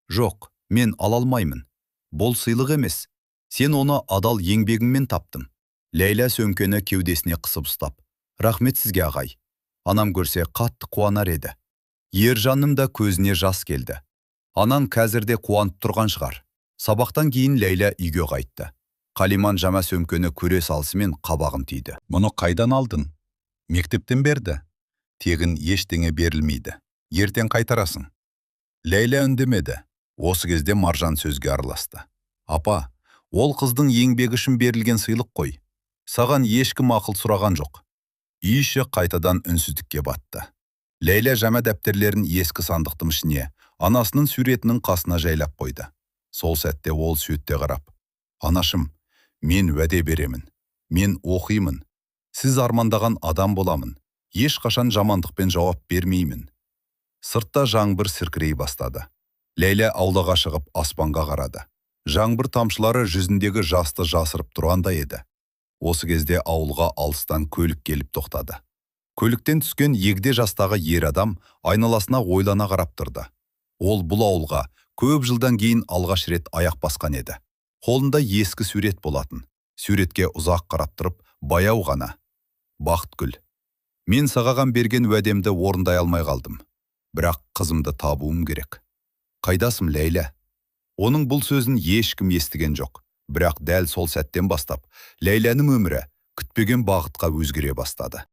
«Жоқ, мен ала алмаймын. Бұл сыйлық емес. Сен оны адал еңбегіңмен таптың». Ләйлә сөмкені кеудесіне қысып ұстап: «Рахмет сізге ағай. Анам көрсе қатты қуанар еді». Ержанның да көзіне жас келді. Анаң қазірде қуанып тұрған шығар. Сабақтан кейін Ләйлә үйге қайтты. Қалиман жама сөмкені көре салысымен қабағын түйді. «Мұны қайдан алдың?» «Мектептен берді». «Тегін ештеңе берілмейді. Ертең қайтарасың». Ләйлә үндемеді. Осы кезде Маржан сөзге араласты. «Апа, ол қыздың еңбегі үшін берілген сыйлық қой. Саған ешкім ақыл сұраған жоқ». Үй іші қайтадан үнсіздікке батты. Ләйлә жама дәптерлерін ескі сандықтың ішіне, анасының суретінің қасына жайлап қойды. Сол сәтте ол суретке қарап: «Анашым, мен уәде беремін. Мен оқимын. Сіз армандаған адам боламын. Ешқашан жамандықпен жауап бермеймін». Сыртта жаңбыр сіркірей бастады. Ләйлә аулаға шығып аспанға қарады. Жаңбыр тамшылары жүзіндегі жасты жасырып тұрғандай еді. Осы кезде ауылға алыстан көлік келіп тоқтады. Көліктен түскен егде жастағы ер адам айналасына ойлана қарап тұрды. Ол бұл ауылға көп жылдан кейін алғаш рет аяқ басқан еді. Қолында ескі сурет болатын. Суретке ұзақ қарап тұрып, баяу ғана: «Бақытгүл, мен саған берген уәдемді орындай алмай қалдым. Бірақ қызымды табуым керек». «Қайдасың, Ләйлә?» Оның бұл сөзін ешкім естіген жоқ. Бірақ дәл сол сәттен бастап Ләйләнің өмірі күтпеген бағытқа өзгере бастады.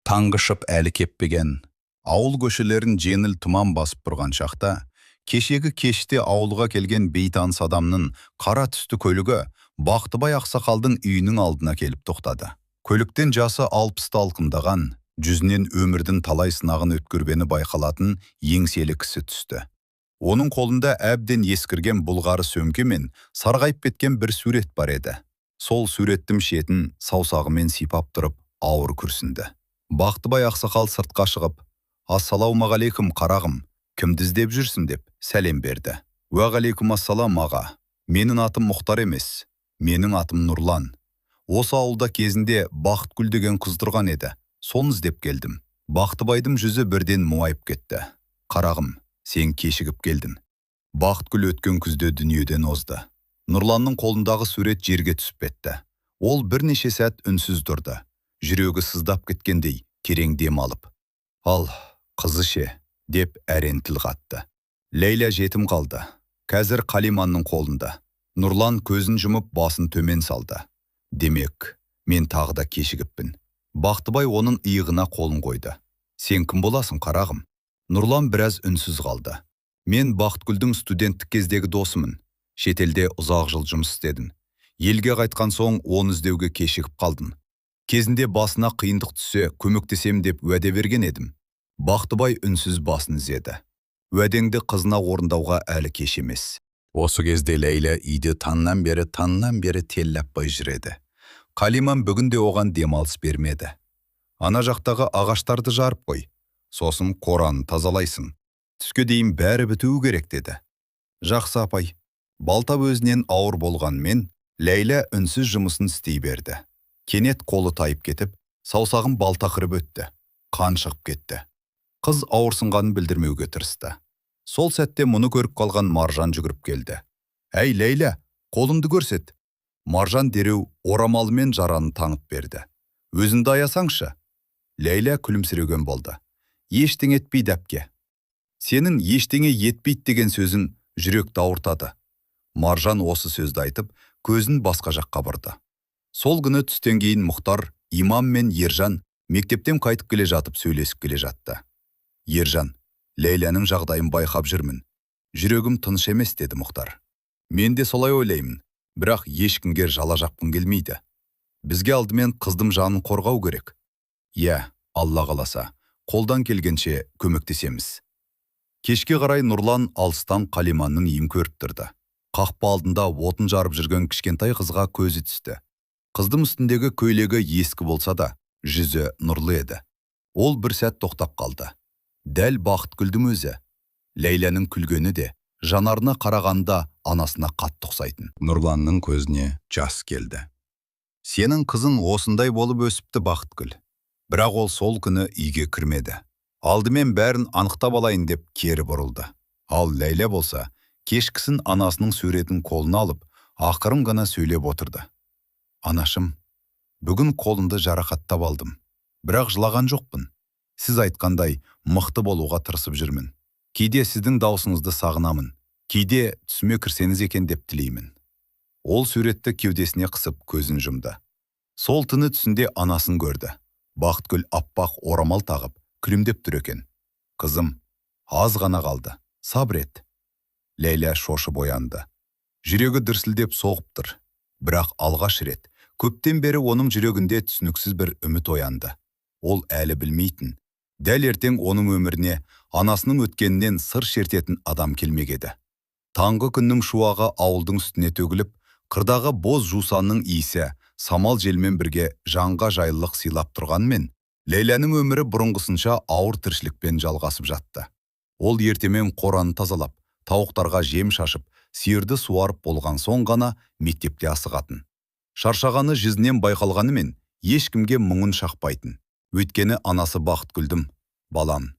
Таңғы шық әлі кеппеген. Ауыл көшелерін жеңіл тұман басып тұрған шақта, кешегі кеште ауылға келген бейтаныс адамның қара түсті көлігі Бақтыбай ақсақалдың үйінің алдына келіп тоқтады. Көліктен жасы 60-ты алқымдаған, жүзінен өмірдің талай сынағын өткөргені байқалатын еңселі кісі түсті. Оның қолында әбден ескірген бұлғары сөмке мен сарғайып кеткен бір сурет бар еді. Сол суреттің шетін саусағымен сипап тұрып, ауыр күрсінді. Бақтыбай ақсақал сыртқа шығып: «Ассалаумағалейкум қарағым, кімді іздеп жүрсің?» деп сәлем берді. «Уағалейкум ассалам аға. Менің атым Мұхтар емес. Менің атым Нұрлан. Осы ауылда кезінде Бақытгүл деген қыз тұрған еді. Соны іздеп келдім». Бақтыбайдың жүзі бірден мұңайып кетті. «Қарағым, сен кешігіп келдің». Бақытгүл өткен күзде дүниеден озды. Нұрланның қолындағы сурет жерге түсіп кетті. Ол бірнеше сәт үнсіз тұрды. жүрегі сыздап кеткендей керең дем алып. Ал, қызы ше, деп әрен тіл қатты. Лейла жетім қалды. Қазір Қалиманның қолында. Нұрлан көзін жұмып басын төмен салды. Демек, мен тағы да кешігіппін. Бақтыбай оның иығына қолын қойды. Сен кім боласың, қарағым? Нұрлан біраз үнсіз қалды. Мен Бақытгүлдің студенттік кездегі досымын. Шетелде ұзақ жыл жұмыс істедім. Елге қайтқан соң оны іздеуге кешігіп қалдым. Кезінде басына қиындық түссе, көмектесем деп уәде берген едім. Бақтыбай үнсіз басын изеді. Уәдеңді қызына орындауға әлі кеш емес. Осы кезде Лейла үйде таңнан бері телләппай жүреді. Қалиман бүгінде оған демалыс бермеді. Ана жақтағы ағаштарды жарып қой. Сосын қораны тазалайсың. Түске дейін бәрі бітуі керек деді. Жақсы апай. Балтап өзінен ауыр болғанмен, Лейла үнсіз жұмысын істей берді. Кенет қолы тайып кетіп, саусағын балта қырып өтті. Қан шығып кетті. Қыз ауырсынғанын білдірмеуге тырысты. Сол сәтте мұны көріп қалған Маржан жүгіріп келді. Әй, Лейла, қолыңды көрсет. Маржан дереу орамалымен жараны таңып берді. Өзіңді аясаңшы. Лейла күлімсіреген болды. Ештеңе етпейді әпке. Сенің ештеңе етпейді деген сөзің жүректі ауыртады. Маржан осы сөзді айтып, көзін басқа жаққа бұрды. Сол күні түстен кейін Мұхтар, Имам мен Ержан мектептен қайтып келе жатып сөйлесіп келе жатты. Ержан, Лейляның жағдайын байқап жүрмін. Жүрегім тыныш емес, деді Мұхтар. Мен де солай ойлаймын, бірақ ешкімге жала жапқым келмейді. Бізге алдымен қыздың жанын қорғау керек. Иә, Алла қаласа, қолдан келгенше көмектесеміз. Кешке қарай Нұрлан алыстан Қалиманның үйін көріп тұрды. Қақпа алдында отын жарып жүрген кішкентай қызға көзі түсті. Қыздың үстіндегі көйлегі ескі болса да, жүзі нұрлы еді. Ол бір сәт тоқтап қалды. Дәл Бақытгүлдің өзі. Лейляның күлгені де, жанарына қарағанда анасына қатты ұқсайтын. Нұрланның көзіне жас келді. Сенің қызың осындай болып өсіпті, Бақытгүл. Бірақ ол сол күні үйге кірмеді. Алдымен бәрін анықтап алайын деп кері бұрылды. Ал Лейля болса, кешкісін анасының суретін қолына алып, ақырын ғана сөйлеп отырды. Анашым, бүгін қолымды жарақаттап алдым. Бірақ жылаған жоқпын. Сіз айтқандай мықты болуға тырысып жүрмін. Кейде сіздің даусыңызды сағынамын. Кейде түсіме кірсеңіз екен деп тілеймін. Ол суретті кеудесіне қысып көзін жұмды. Сол түні түсінде анасын көрді. Бақытгүл аппақ орамал тағып, күлімдеп тұр екен. Қызым, аз ғана қалды. Сабыр ет. Лейла шошып оянды. Жүрегі дүрсілдеп соғып тұр. Бірақ алғаш рет, көптен бері оның жүрегінде түсініксіз бір үміт оянды. Ол әлі білмейтін. Дәл ертең оның өміріне анасының өткенінен сыр шертетін адам келмек еді. Таңғы күннің шуағы ауылдың үстіне төгіліп, қырдағы боз жусанның иісі самал желмен бірге жанға жайлылық сыйлап тұрғанмен, Лейляның өмірі бұрынғысынша ауыр тіршілікпен жалғасып жатты. Ол ертемен қораны тазалап, тауықтарға жем шашып, сиырды суарып болған соң ғана мектепте асығатын. Шаршағаны жүзінен байқалғанымен, ешкімге мұңын шақпайтын. Өйткені анасы Бақытгүлдім, балам,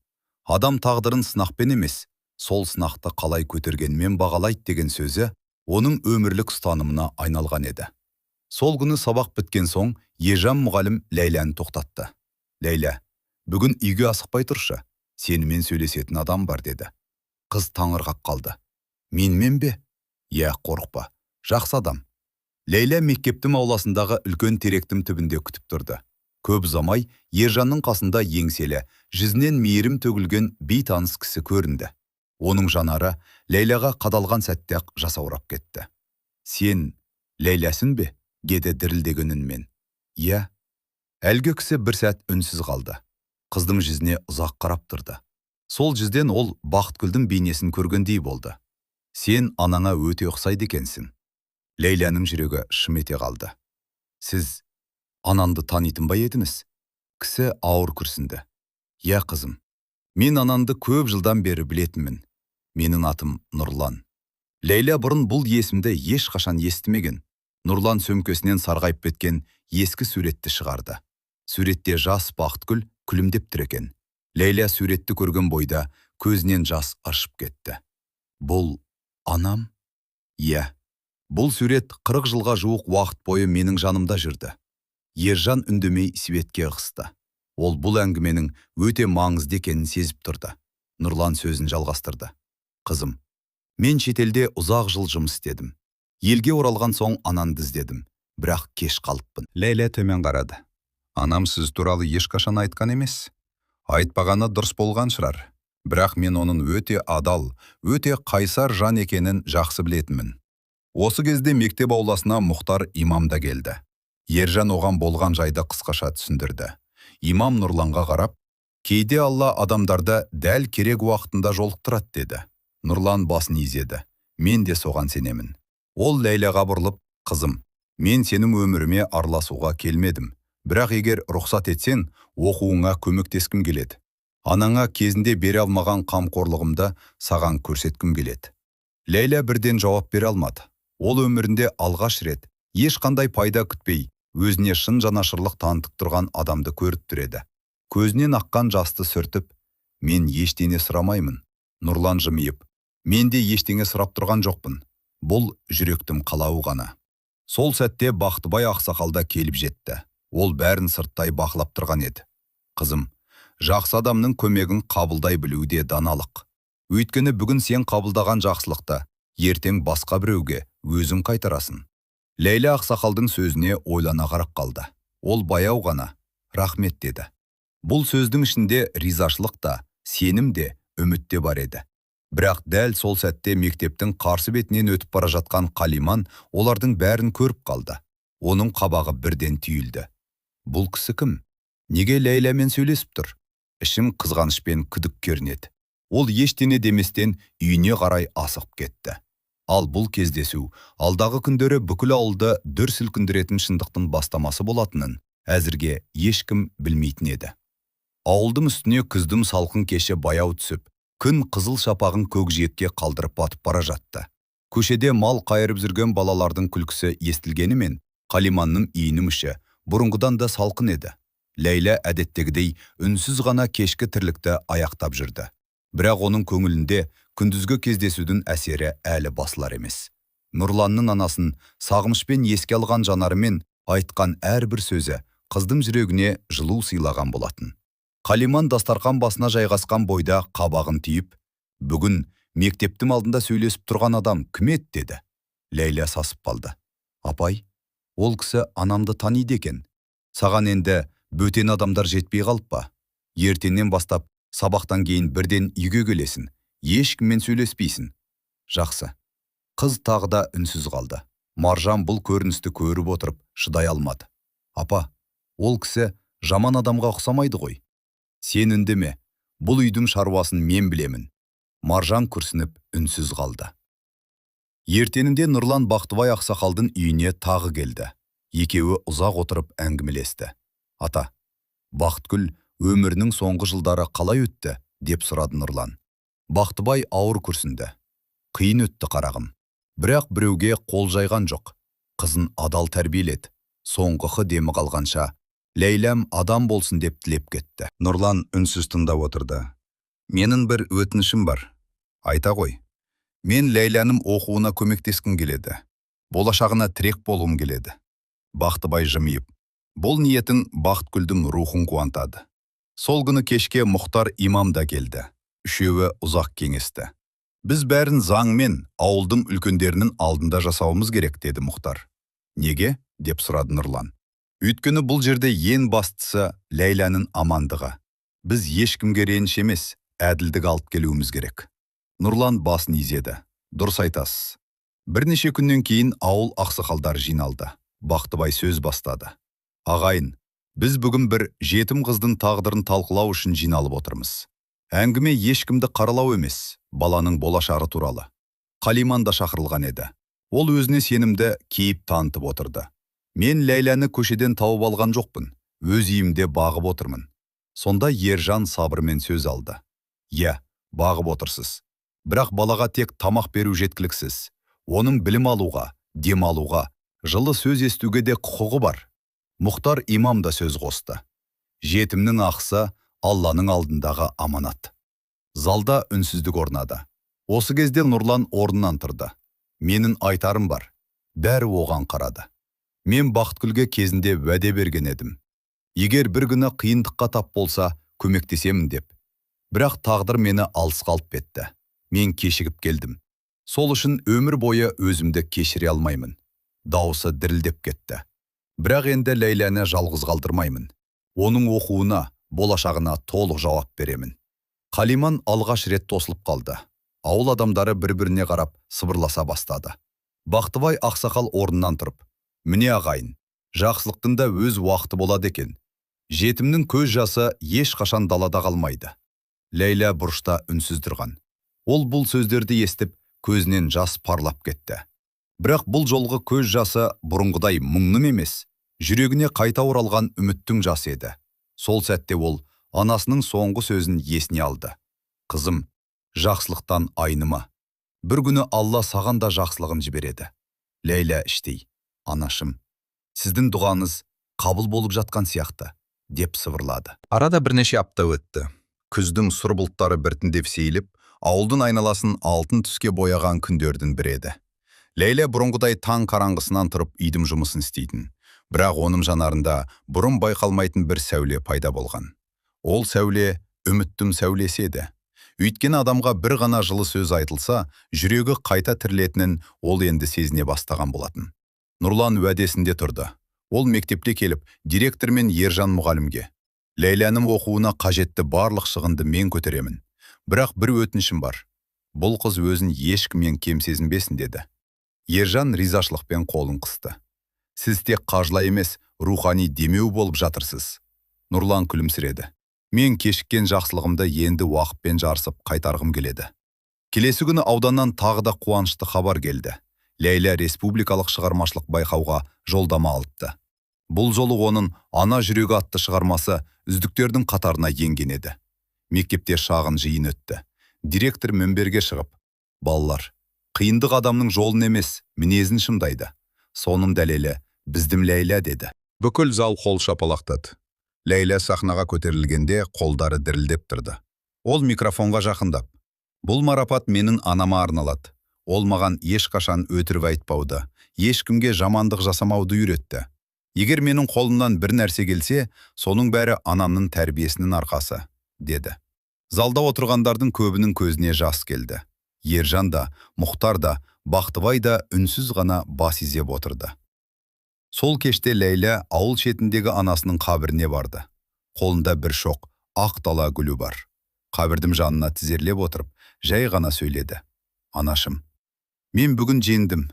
адам тағдырын сынақпен емес, сол сынақты қалай көтергенмен бағалайды деген сөзі оның өмірлік ұстанымына айналған еді. Сол күні сабақ біткен соң Ержан мұғалім Лейляны тоқтатты. Лейля, бүгін үйге асықпай тұршы, сенімен сөйлесетін адам бар, деді. Қыз таңырқап қалды. Менімен бе? Иә, қорықпа, жақсы адам. Лейля мектептің ауласындағы үлкен теректің түбінде күтіп тұрды. Көп ұзамай Ержанның қасында еңселі, жүзінен мейірім төгілген бейтаныс кісі көрінді. Оның жанары Лейляға қадалған сәтте-ақ жасаурап кетті. Сен Лейлясың бе? Деді дірілдеген үнмен. Иә. Әлгі кісі бір сәт үнсіз қалды. Қыздың жүзіне ұзақ қарап тұрды. Сол жүзден ол Бақытгүлдің бейнесін көргендей болды. Сен анаңа өте ұқсайды екенсің. Лейляның жүрегі шым ете қалды. Сіз ананды танитын ба едіңіз? Кісі ауыр күрсінді. Иә, қызым. Мен ананды көп жылдан бері білетінмін. Менің атым Нұрлан. Лейля бұрын бұл есімді ешқашан естімеген. Нұрлан сөмкесінен сарғайып кеткен ескі суретті шығарды. Суретте жас Бақытгүл күлімдеп тұр екен. Лейля суретті көрген бойда көзінен жас ашып кетті. Бұл анам? Иә. Бұл сурет 40 жылға жуық уақыт бойы менің жанымда жүрді. Ержан үндемей светке ығысты. Ол бұл әңгіменің өте маңызды екенін сезіп тұрды. Нұрлан сөзін жалғастырды. Қызым, мен шетелде ұзақ жыл жұмыс істедім. Елге оралған соң анамды іздедім, бірақ кеш қалыппын. Ләйлә төмен қарады. Анам сіз туралы ешқашан айтқан емес. Айтпағаны дұрыс болған шығар. Бірақ мен оның өте адал, өте қайсар жан екенін жақсы білетінмін. Осы кезде мектеп ауласына Мұхтар имам да келді. Ержан оған болған жайды қысқаша түсіндірді. Имам Нұрланға қарап, кейде Алла адамдарды дәл керек уақытында жолықтырады деді. Нұрлан басын изеді. Мен де соған сенемін. Ол Ләйләға бұрылып, қызым, мен сенің өміріме араласуға келмедім. Бірақ егер рұқсат етсең, оқуыңа көмектескім келеді. Анаңа кезінде бере алмаған қамқорлығымды саған көрсеткім келеді. Ләйлә бірден жауап бере алмады. Ол өмірінде алғаш рет, ешқандай пайда күтпей, өзіне шын жанашырлық танытып тұрған адамды көріп тұреді. Көзінен аққан жасты сүртіп, мен ештеңе сұрамаймын. Нұрлан жымиып, мен де ештеңе сұрап тұрған жоқпын. Бұл жүректің қалауы ғана. Сол сәтте Бақтыбай ақсақалда келіп жетті. Ол бәрін сырттай бақылап тұрған еді. Қызым, жақсы адамның көмегін қабылдай білуде даналық. Өйткені бүгін сен қабылдаған жақсылықты ертең басқа біреуге өзің қайтарасын. Ләйлә ақсақалдың сөзіне ойлана қарап қалды. Ол баяу ғана рахмет деді. Бұл сөздің ішінде ризашылық та, сенім де, үміт те бар еді. Бірақ дәл сол сәтте мектептің қарсы бетінен өтіп бара жатқан Қалиман олардың бәрін көріп қалды. Оның қабағы бірден түйілді. Бұл кісі кім? Неге Ләйлямен сөйлесіп тұр? Ішім қызғанышпен күдік кернеді. Ол ештеңе деместен үйіне қарай асығып кетті. Ал бұл кездесу алдағы күндері бүкіл ауылды дүр сілкіндіретін шындықтың бастамасы болатынын әзірге ешкім білмейтін еді. Ауылдың үстіне күздің салқын кеші баяу түсіп, күн қызыл шапағын көкжиекке қалдырып батып бара жатты. Көшеде мал қайырып жүрген балалардың күлкісі естілгенімен, Қалиманның иінім іші бұрынғыдан да салқын еді. Ләйлә әдеттегідей үнсіз ғана кешкі тірлікті аяқтап жүрді. Бірақ оның көңілінде күндізгі кездесудің әсері әлі басылар емес. Нұрланның анасын сағынышпен еске алған жанарымен айтқан әрбір сөзі қыздың жүрегіне жылу сыйлаған болатын. Қалиман дастархан басына жайғасқан бойда қабағын түйіп, бүгін мектептің алдында сөйлесіп тұрған адам кім еді деді. Ләйлә сасып қалды. Апай, ол кісі анамды таниды екен. Саған енді бөтен адамдар жетпей қалып па? Ертеңнен бастап сабақтан кейін бірден үйге келесің. Ешкіммен сөйлеспейсің. Жақсы. Қыз тағы да үнсіз қалды. Маржан бұл көріністі көріп отырып шыдай алмады. Апа, ол кісі жаман адамға ұқсамайды ғой. Сен үндеме, бұл үйдің шаруасын мен білемін. Маржан күрсініп үнсіз қалды. Ертеңінде Нұрлан Бақтыбай ақсақалдың үйіне тағы келді. Екеуі ұзақ отырып әңгімелесті. Ата, Бақытгүл өмірінің соңғы жылдары қалай өтті, деп сұрады Нұрлан. Бақтыбай ауыр күрсінді. Қиын өтті қарағым. Бірақ біреуге қол жайған жоқ. Қызын адал тәрбиеледі. Соңғысы демі қалғанша Ләйләм адам болсын деп тілеп кетті. Нұрлан үнсіз тыңдап отырды. Менің бір өтінішім бар. Айта ғой. Мен Ләйләнің оқуына көмектескім келеді. Болашағына тірек болғым келеді. Бақтыбай жымиып. Бұл ниетін Бақытгүлдің рухын қуантады. Сол күні кешке Мұхтар имам да келді. Үшеуі ұзақ кеңесті. Біз бәрін заңмен ауылдың үлкендерінің алдында жасауымыз керек, деді Мұхтар. Неге? Деп сұрады Нұрлан. Өйткені бұл жерде ең бастысы Ләйләнің амандығы. Біз ешкімге реніш емес, әділдік алып келуіміз керек. Нұрлан басын изеді. Дұрыс айтасыз. Бірнеше күннен кейін ауыл ақсақалдар жиналды. Бақтыбай сөз бастады. Ағайын, біз бүгін бір жетім қыздың тағдырын талқылау үшін жиналып отырмыз. Әңгіме ешкімді қаралау емес, баланың болашағы туралы. Қалиман да шақырылған еді. Ол өзіне сенімді кейіп танытып отырды. Мен Ләйләні көшеден тауып алған жоқпын, өз үйімде бағып отырмын. Сонда Ержан сабырмен сөз алды. Иә, бағып отырсыз. Бірақ балаға тек тамақ беру жеткіліксіз. Оның білім алуға, дем алуға, жылы сөз естуге де құқығы бар. Мұхтар имам да сөз қосты. Жетімнің ақысы Алланың алдындағы аманат. Залда үнсіздік орнады. Осы кезде Нұрлан орнынан тұрды. Менің айтарым бар. Бәрі оған қарады. Мен Бақытгүлге кезінде уәде берген едім. Егер бір күні қиындыққа тап болса, көмектесемін деп. Бірақ тағдыр мені алысқа алып кетті. Мен кешігіп келдім. Сол үшін өмір бойы өзімді кешіре алмаймын. Дауысы дірілдеп кетті. Бірақ енді Ләйләні жалғыз қалдырмаймын. Оның оқуына, болашағына толық жауап беремін. Қалиман алғаш рет тосылып қалды. Ауыл адамдары бір-біріне қарап сыбырласа бастады. Бақтыбай ақсақал орнынан тұрып: «Міне ағайын, жақсылықтың да өз уақыты болады екен. Жетімнің көз жасы ешқашан далада қалмайды». Ләйлә бұрышта үнсіз тұрған. Ол бұл сөздерді естіп, көзінен жас парлап кетті. Бірақ бұл жолғы көз жасы бұрынғыдай мұңның емес, жүрегіне қайта оралған үміттің жасы еді. Сол сәтте ол анасының соңғы сөзін есіне алды. «Қызым, жақсылықтан айныма. Бір күні Алла саған да жақсылығын жібереді». Ләйлә іштей: «Анашым, сіздің дұғаңыз қабыл болып жатқан сияқты», деп сыбырлады. Арада бірнеше апта өтті. Күздің сұр бұлттары біртіндеп сейіліп, ауылдың айналасын алтын түске бояған күндердің бірі еді. Ләйлә бұрынғыдай таң қараңғысынан тұрып үйдің жұмысын істейтін. Бірақ оның жанарында бұрын байқалмайтын бір сәуле пайда болған. Ол сәуле үміттің сәулесі еді. Өйткені адамға бір ғана жылы сөз айтылса, жүрегі қайта тірілетінін ол енді сезіне бастаған болатын. Нұрлан уәдесінде тұрды. Ол мектепке келіп, директор мен Ержан мұғалімге: «Ләйләнің оқуына қажетті барлық шығынды мен көтеремін. Бірақ бір өтінішім бар. Бұл қыз өзін ешкіммен кем сезінбесін», деді. Ержан ризашылықпен қолын қысты. «Сіз тек қаржылай емес, рухани демеу болып жатырсыз». Нұрлан күлімсіреді. «Мен кешіккен жақсылығымды енді уақытпен жарысып қайтарғым келеді». Келесі күні ауданнан тағы да қуанышты хабар келді. Ләйлә республикалық шығармашылық байқауға жолдама алыпты. Бұл жолы оның «Ана жүрегі» атты шығармасы үздіктердің қатарына енген еді. Мектепте шағын жиын өтті. Директор мінберге шығып: «Балалар, қиындық адамның жолын емес, мінезін шымдайды. Соның дәлелі біздің Ләйлә», деді. Бүкіл зал қол шапалақтады. Ләйлә сахнаға көтерілгенде қолдары дірілдеп тұрды. Ол микрофонға жақындап: «Бұл марапат менің анама арналады. Ол маған ешқашан өтірік айтпауды, ешкімге жамандық жасамауды үйретті. Егер менің қолымнан бір нәрсе келсе, соның бәрі анамның тәрбиесінің арқасы», деді. Залда отырғандардың көбінің көзіне жас келді. Ержан да, Мұхтар да, Бақтыбай да үнсіз ғана бас изеп отырды. Сол кеште Ләйлә ауыл шетіндегі анасының қабіріне барды. Қолында бір шоқ ақ дала гүлі бар. Қабірдің жанына тізерлеп отырып, жай ғана сөйледі: «Анашым, мен бүгін жеңдім.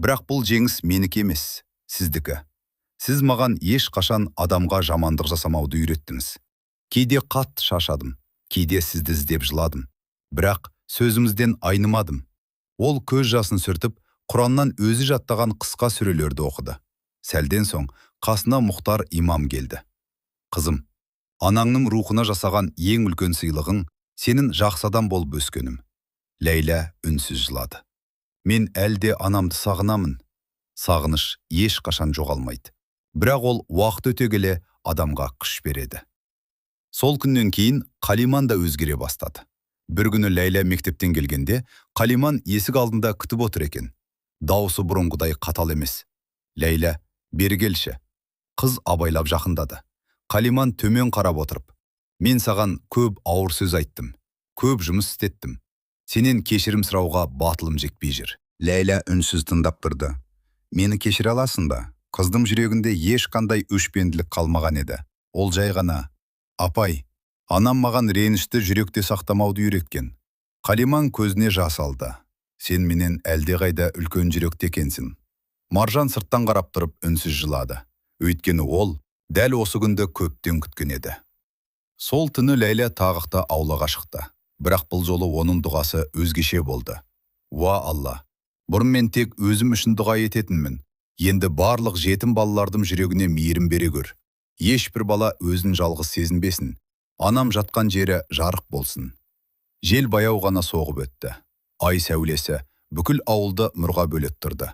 Бірақ бұл жеңіс менікі емес, сіздікі. Сіз маған ешқашан адамға жамандық жасамауды үйреттіңіз. Кейде қатты шашадым, кейде сізді іздеп жыладым. Бірақ сөзімізден айнымадым». Ол көз жасын сүртіп, Құраннан өзі жаттаған қысқа сүрелерді оқыды. Сәлден соң қасына Мұхтар имам келді. «Қызым, анаңның рухына жасаған ең үлкен сыйлығың сенің жақсы адам болып өскенім». Ләйлә үнсіз жылады. «Мен әлде анамды сағынамын». Сағыныш ешқашан жоғалмайды. Бірақ ол уақыт өте келе адамға күш береді. Сол күннен кейін Қалиман да өзгере бастады. Бір күні Ләйлә мектептен келгенде, Қалиман есік алдында күтіп отыр екен. Дауысы бұрынғыдай қатал емес: «Ләйлә, бері келші». Қыз абайлап жақындады. Қалиман төмен қарап отырып: «Мен саған көп ауыр сөз айттым, көп жұмыс істеттім. Сенен кешірім сұрауға батылым жетпей жүр». Ләйлә үнсіз тыңдап тұрды. «Мені кешіре аласың ба?» Қыздың жүрегінде ешқандай өшпенділік қалмаған еді. Ол жай ғана: «Апай, анам маған ренішті жүректе сақтамауды үйреткен». Қалиман көзіне жас алды. «Сен менен әлдеқайда үлкен жүректе екенсің». Маржан сырттан қарап тұрып үнсіз жылады. Өйткені ол дәл осы күнді көптен күткен еді. Сол түні Ләйлә тағықта аулаға шықты. Бірақ бұл жолы оның дұғасы өзгеше болды. «Уа Алла, бұрын мен тек өзім үшін дұға ететінмін. Енді барлық жетім балалардың жүрегіне мейірім бере көр. Ешбір бала өзін жалғыз сезінбесін. Анам жатқан жері жарық болсын». Жел баяу ғана соғып өтті. Ай сәулесі бүкіл ауылды нұрға бөлеп тұрды.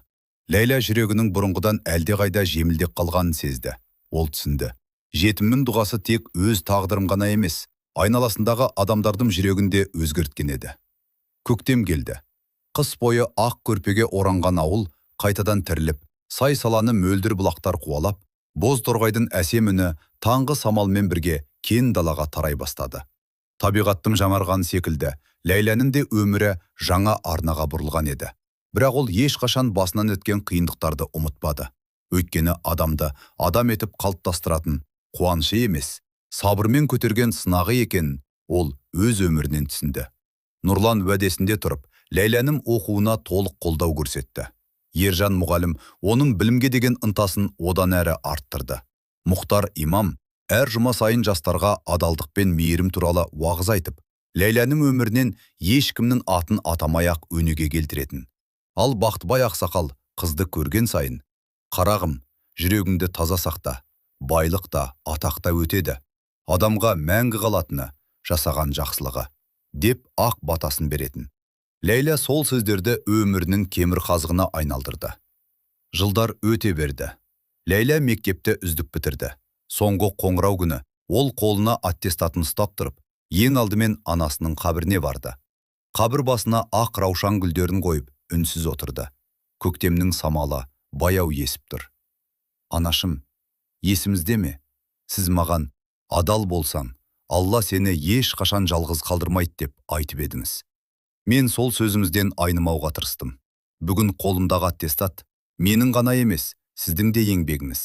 Ләйлә жүрегінің бұрынғыдан әлдеқайда жеңілдеп қалғанын сезді. Ол түсінді: жетімнің дұғасы тек өз тағдырын ғана емес, айналасындағы адамдардың жүрегінде өзгерткен еді. Көктем келді. Қыс бойы ақ көрпеге оранған ауыл қайтадан тіріліп, Сай-саланы мөлдір бұлақтар қуалап, боз торғайдың әсем үні таңғы самалмен бірге кен далаға тарай бастады. Табиғаттың жаңарған секілді, Ләйләнің де өмірі жаңа арнаға бұрылған еді. Бірақ ол ешқашан басынан өткен қиындықтарды ұмытпады. Өйткені адамды адам етіп қалыптастыратын қуанышы емес, сабырмен көтерген сынағы екен, ол өз өмірінен түсінді. Нұрлан уәдесінде тұрып, Ләйләнің оқуына толық қолдау көрсетті. Ержан мұғалім оның білімге деген ынтасын одан әрі арттырды. Мұхтар имам әр жұма сайын жастарға адалдық пен мейірім туралы уағыз айтып, Ләйләнің өмірінен ешкімнің атын атамай-ақ өнеге келтіретін. Ал Бақтыбай ақсақал қызды көрген сайын, «Қарағым, жүрегіңді таза сақта, байлық та, атақ та өтеді. Адамға мәңгі қалатыны жасаған жақсылығы», деп ақ батасын беретін. Ләйлә сол сөздерді өмірінің кемір қазығына айналдырды. Жылдар өте берді. Ләйлә мектепті үздік бітірді. Соңғы қоңырау күні ол қолына аттестатын ұстап тұрып, ең алдымен анасының қабіріне барды. Қабір басына ақ раушан гүлдерін қойып, үнсіз отырды. Көктемнің самалы баяу есіп тұр. «Анашым, есімізде ме? Сіз маған адал болсан, Алла сені еш қашан жалғыз қалдырмайды» деп айтып едіңіз. Мен сол сөзімізден айнымауға тырыстым. Бүгін қолымдағы аттестат менің ғана емес, сіздің де еңбегіңіз.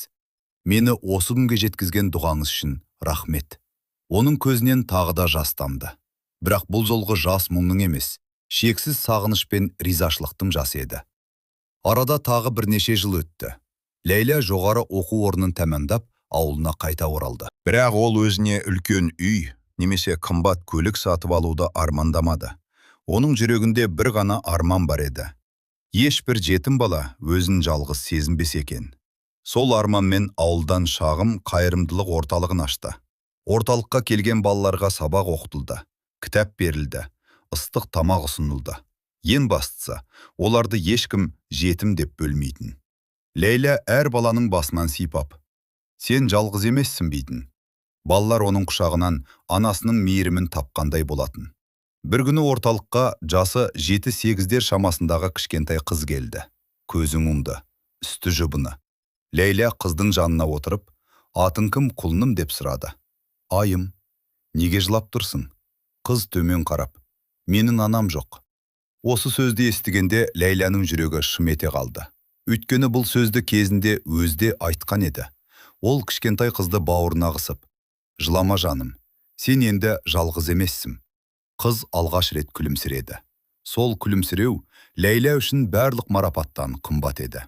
Мені осы күнге жеткізген дұғаңыз үшін рахмет. Оның көзінен тағы да жас тамды. Бірақ бұл жолғы жас мұңның емес, шексіз сағыныш пен ризашылықтың жасы еді. Арада тағы бірнеше жыл өтті. Ләйлә жоғары оқу орнын тәмамдап, ауылына қайта оралды. Бірақ ол өзіне үлкен үй, немесе қымбат көлік сатып алуды армандамады. Оның жүрегінде бір ғана арман бар еді. Ешбір жетім бала өзін жалғыз сезінбес екен. Сол арманмен ауылдан шағым қайырымдылық орталығын ашты. Орталыққа келген балаларға сабақ оқытылды, кітап берілді, ыстық тамақ ұсынылды. Ең бастысы, оларды ешкім жетім деп бөлмейтін. Ләйлә әр баланың басынан сипап, «Сен жалғыз емессің» бейтін. Балалар оның құшағынан анасының мейірімін тапқандай болатын. Бір күні орталыққа жасы 7-8 шамасындағы кішкентай қыз келді. Көзі мұңды, үсті жыбыны. Ләйлә қыздың жанына отырып, «Атың кім, құлыным?» деп сұрады. «Айым, неге жылап тұрсың?» Қыз төмен қарап, «Менің анам жоқ». Осы сөзді естігенде Ләйләнің жүрегі шым ете қалды. Өйткені бұл сөзді кезінде өзде айтқан еді. Ол кішкентай қызды бауырына қысып, «Жылама жаным, сен енді жалғыз емессің». Қыз алғаш рет күлімсіреді. Сол күлімсіреу Ләйлә үшін барлық марапаттан қымбат еді.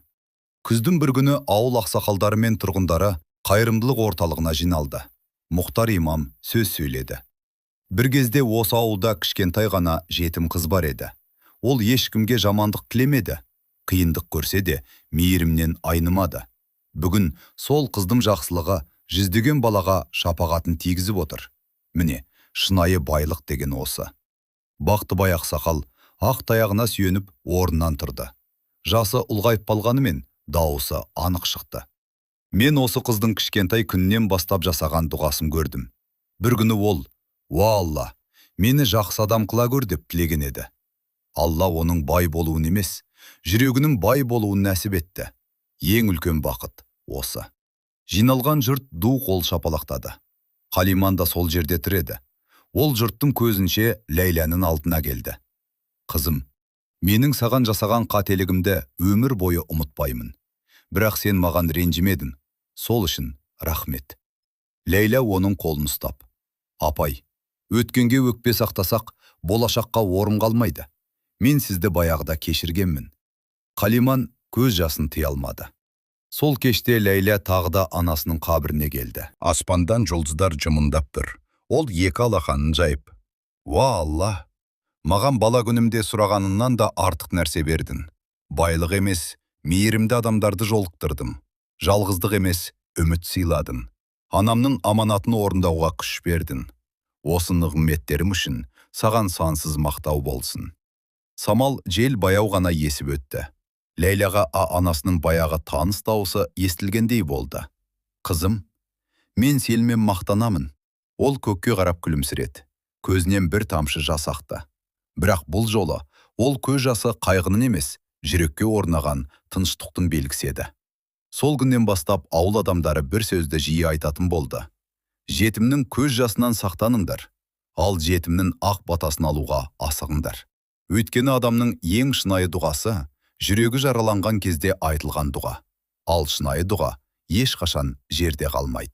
Күздің бір күні ауыл ақсақалдары мен тұрғындары қайырымдылық орталығына жиналды. Мұхтар имам сөз сөйледі. Бір кезде осы ауылда кішкентай ғана жетім қыз бар еді. Ол ешкімге жамандық тілемеді. Қиындық көрсе де мейірімнен айнымады. Бүгін сол қыздың жақсылығы жүздеген балаға шапағатын тигізіп отыр. Міне, шынайы байлық деген осы. Бақтыбай ақсақал ақ таяғына сүйеніп орнынан тұрды. Жасы ұлғайып қалғанымен дауысы анық шықты. Мен осы қыздың кішкентай күннен бастап жасаған дұғасын көрдім. Бір күні ол, «Уа Алла, мені жақсы адам қыла көр» деп тілеген еді. Алла оның бай болуын емес, жүрегінің бай болуын нәсіп етті. Ең үлкен бақыт осы. Жиналған жұрт ду қол шапалақтады. Қалиман да сол жерде тіреді. Ол жұрттың көзінше Ләйләнің алдына келді. «Қызым, менің саған жасаған қателігімді өмір бойы ұмытпаймын. Бірақ сен маған ренжімедің. Сол үшін рахмет». Ләйлә оның қолын ұстап, «Апай, өткенге өкпе сақтасақ, болашаққа орын қалмайды. Мен сізді баяғыда кешіргенмін». Қалиман көз жасын тыя алмады. Сол кеште Ләйлә тағы да анасының қабіріне келді. Аспандан жұлдыздар жымыңдап тұр. Ол екі алақанын жайып, «Уа Алла, маған бала күнімде сұрағанымнан да артық нәрсе бердің. Байлық емес, мейірімді адамдарды жолықтырдым. Жалғыздық емес, үміт сыйладың. Анамның аманатын орындауға күш бердің. Осы нығметтерім үшін саған сансыз мақтау болсын». Самал жел баяу ғана есіп өтті. Ләйләға анасының баяғы таныс дауысы естілгендей болды. «Қызым, мен сенімен мақтанамын». Ол көкке қарап күлімсіреді. Көзінен бір тамшы жас ақты. Бірақ бұл жолы ол көз жасы қайғының емес, жүрекке орнаған тыныштықтың белгісі еді. Сол күннен бастап ауыл адамдары бір сөзді жиі айтатын болды. Жетімнің көз жасынан сақтаныңдар, ал жетімнің ақ батасын алуға асығыңдар. Өйткені адамның ең шынайы дұғасы жүрегі жараланған кезде айтылған дұға. Ал шынайы дұға ешқашан жерде қалмайды.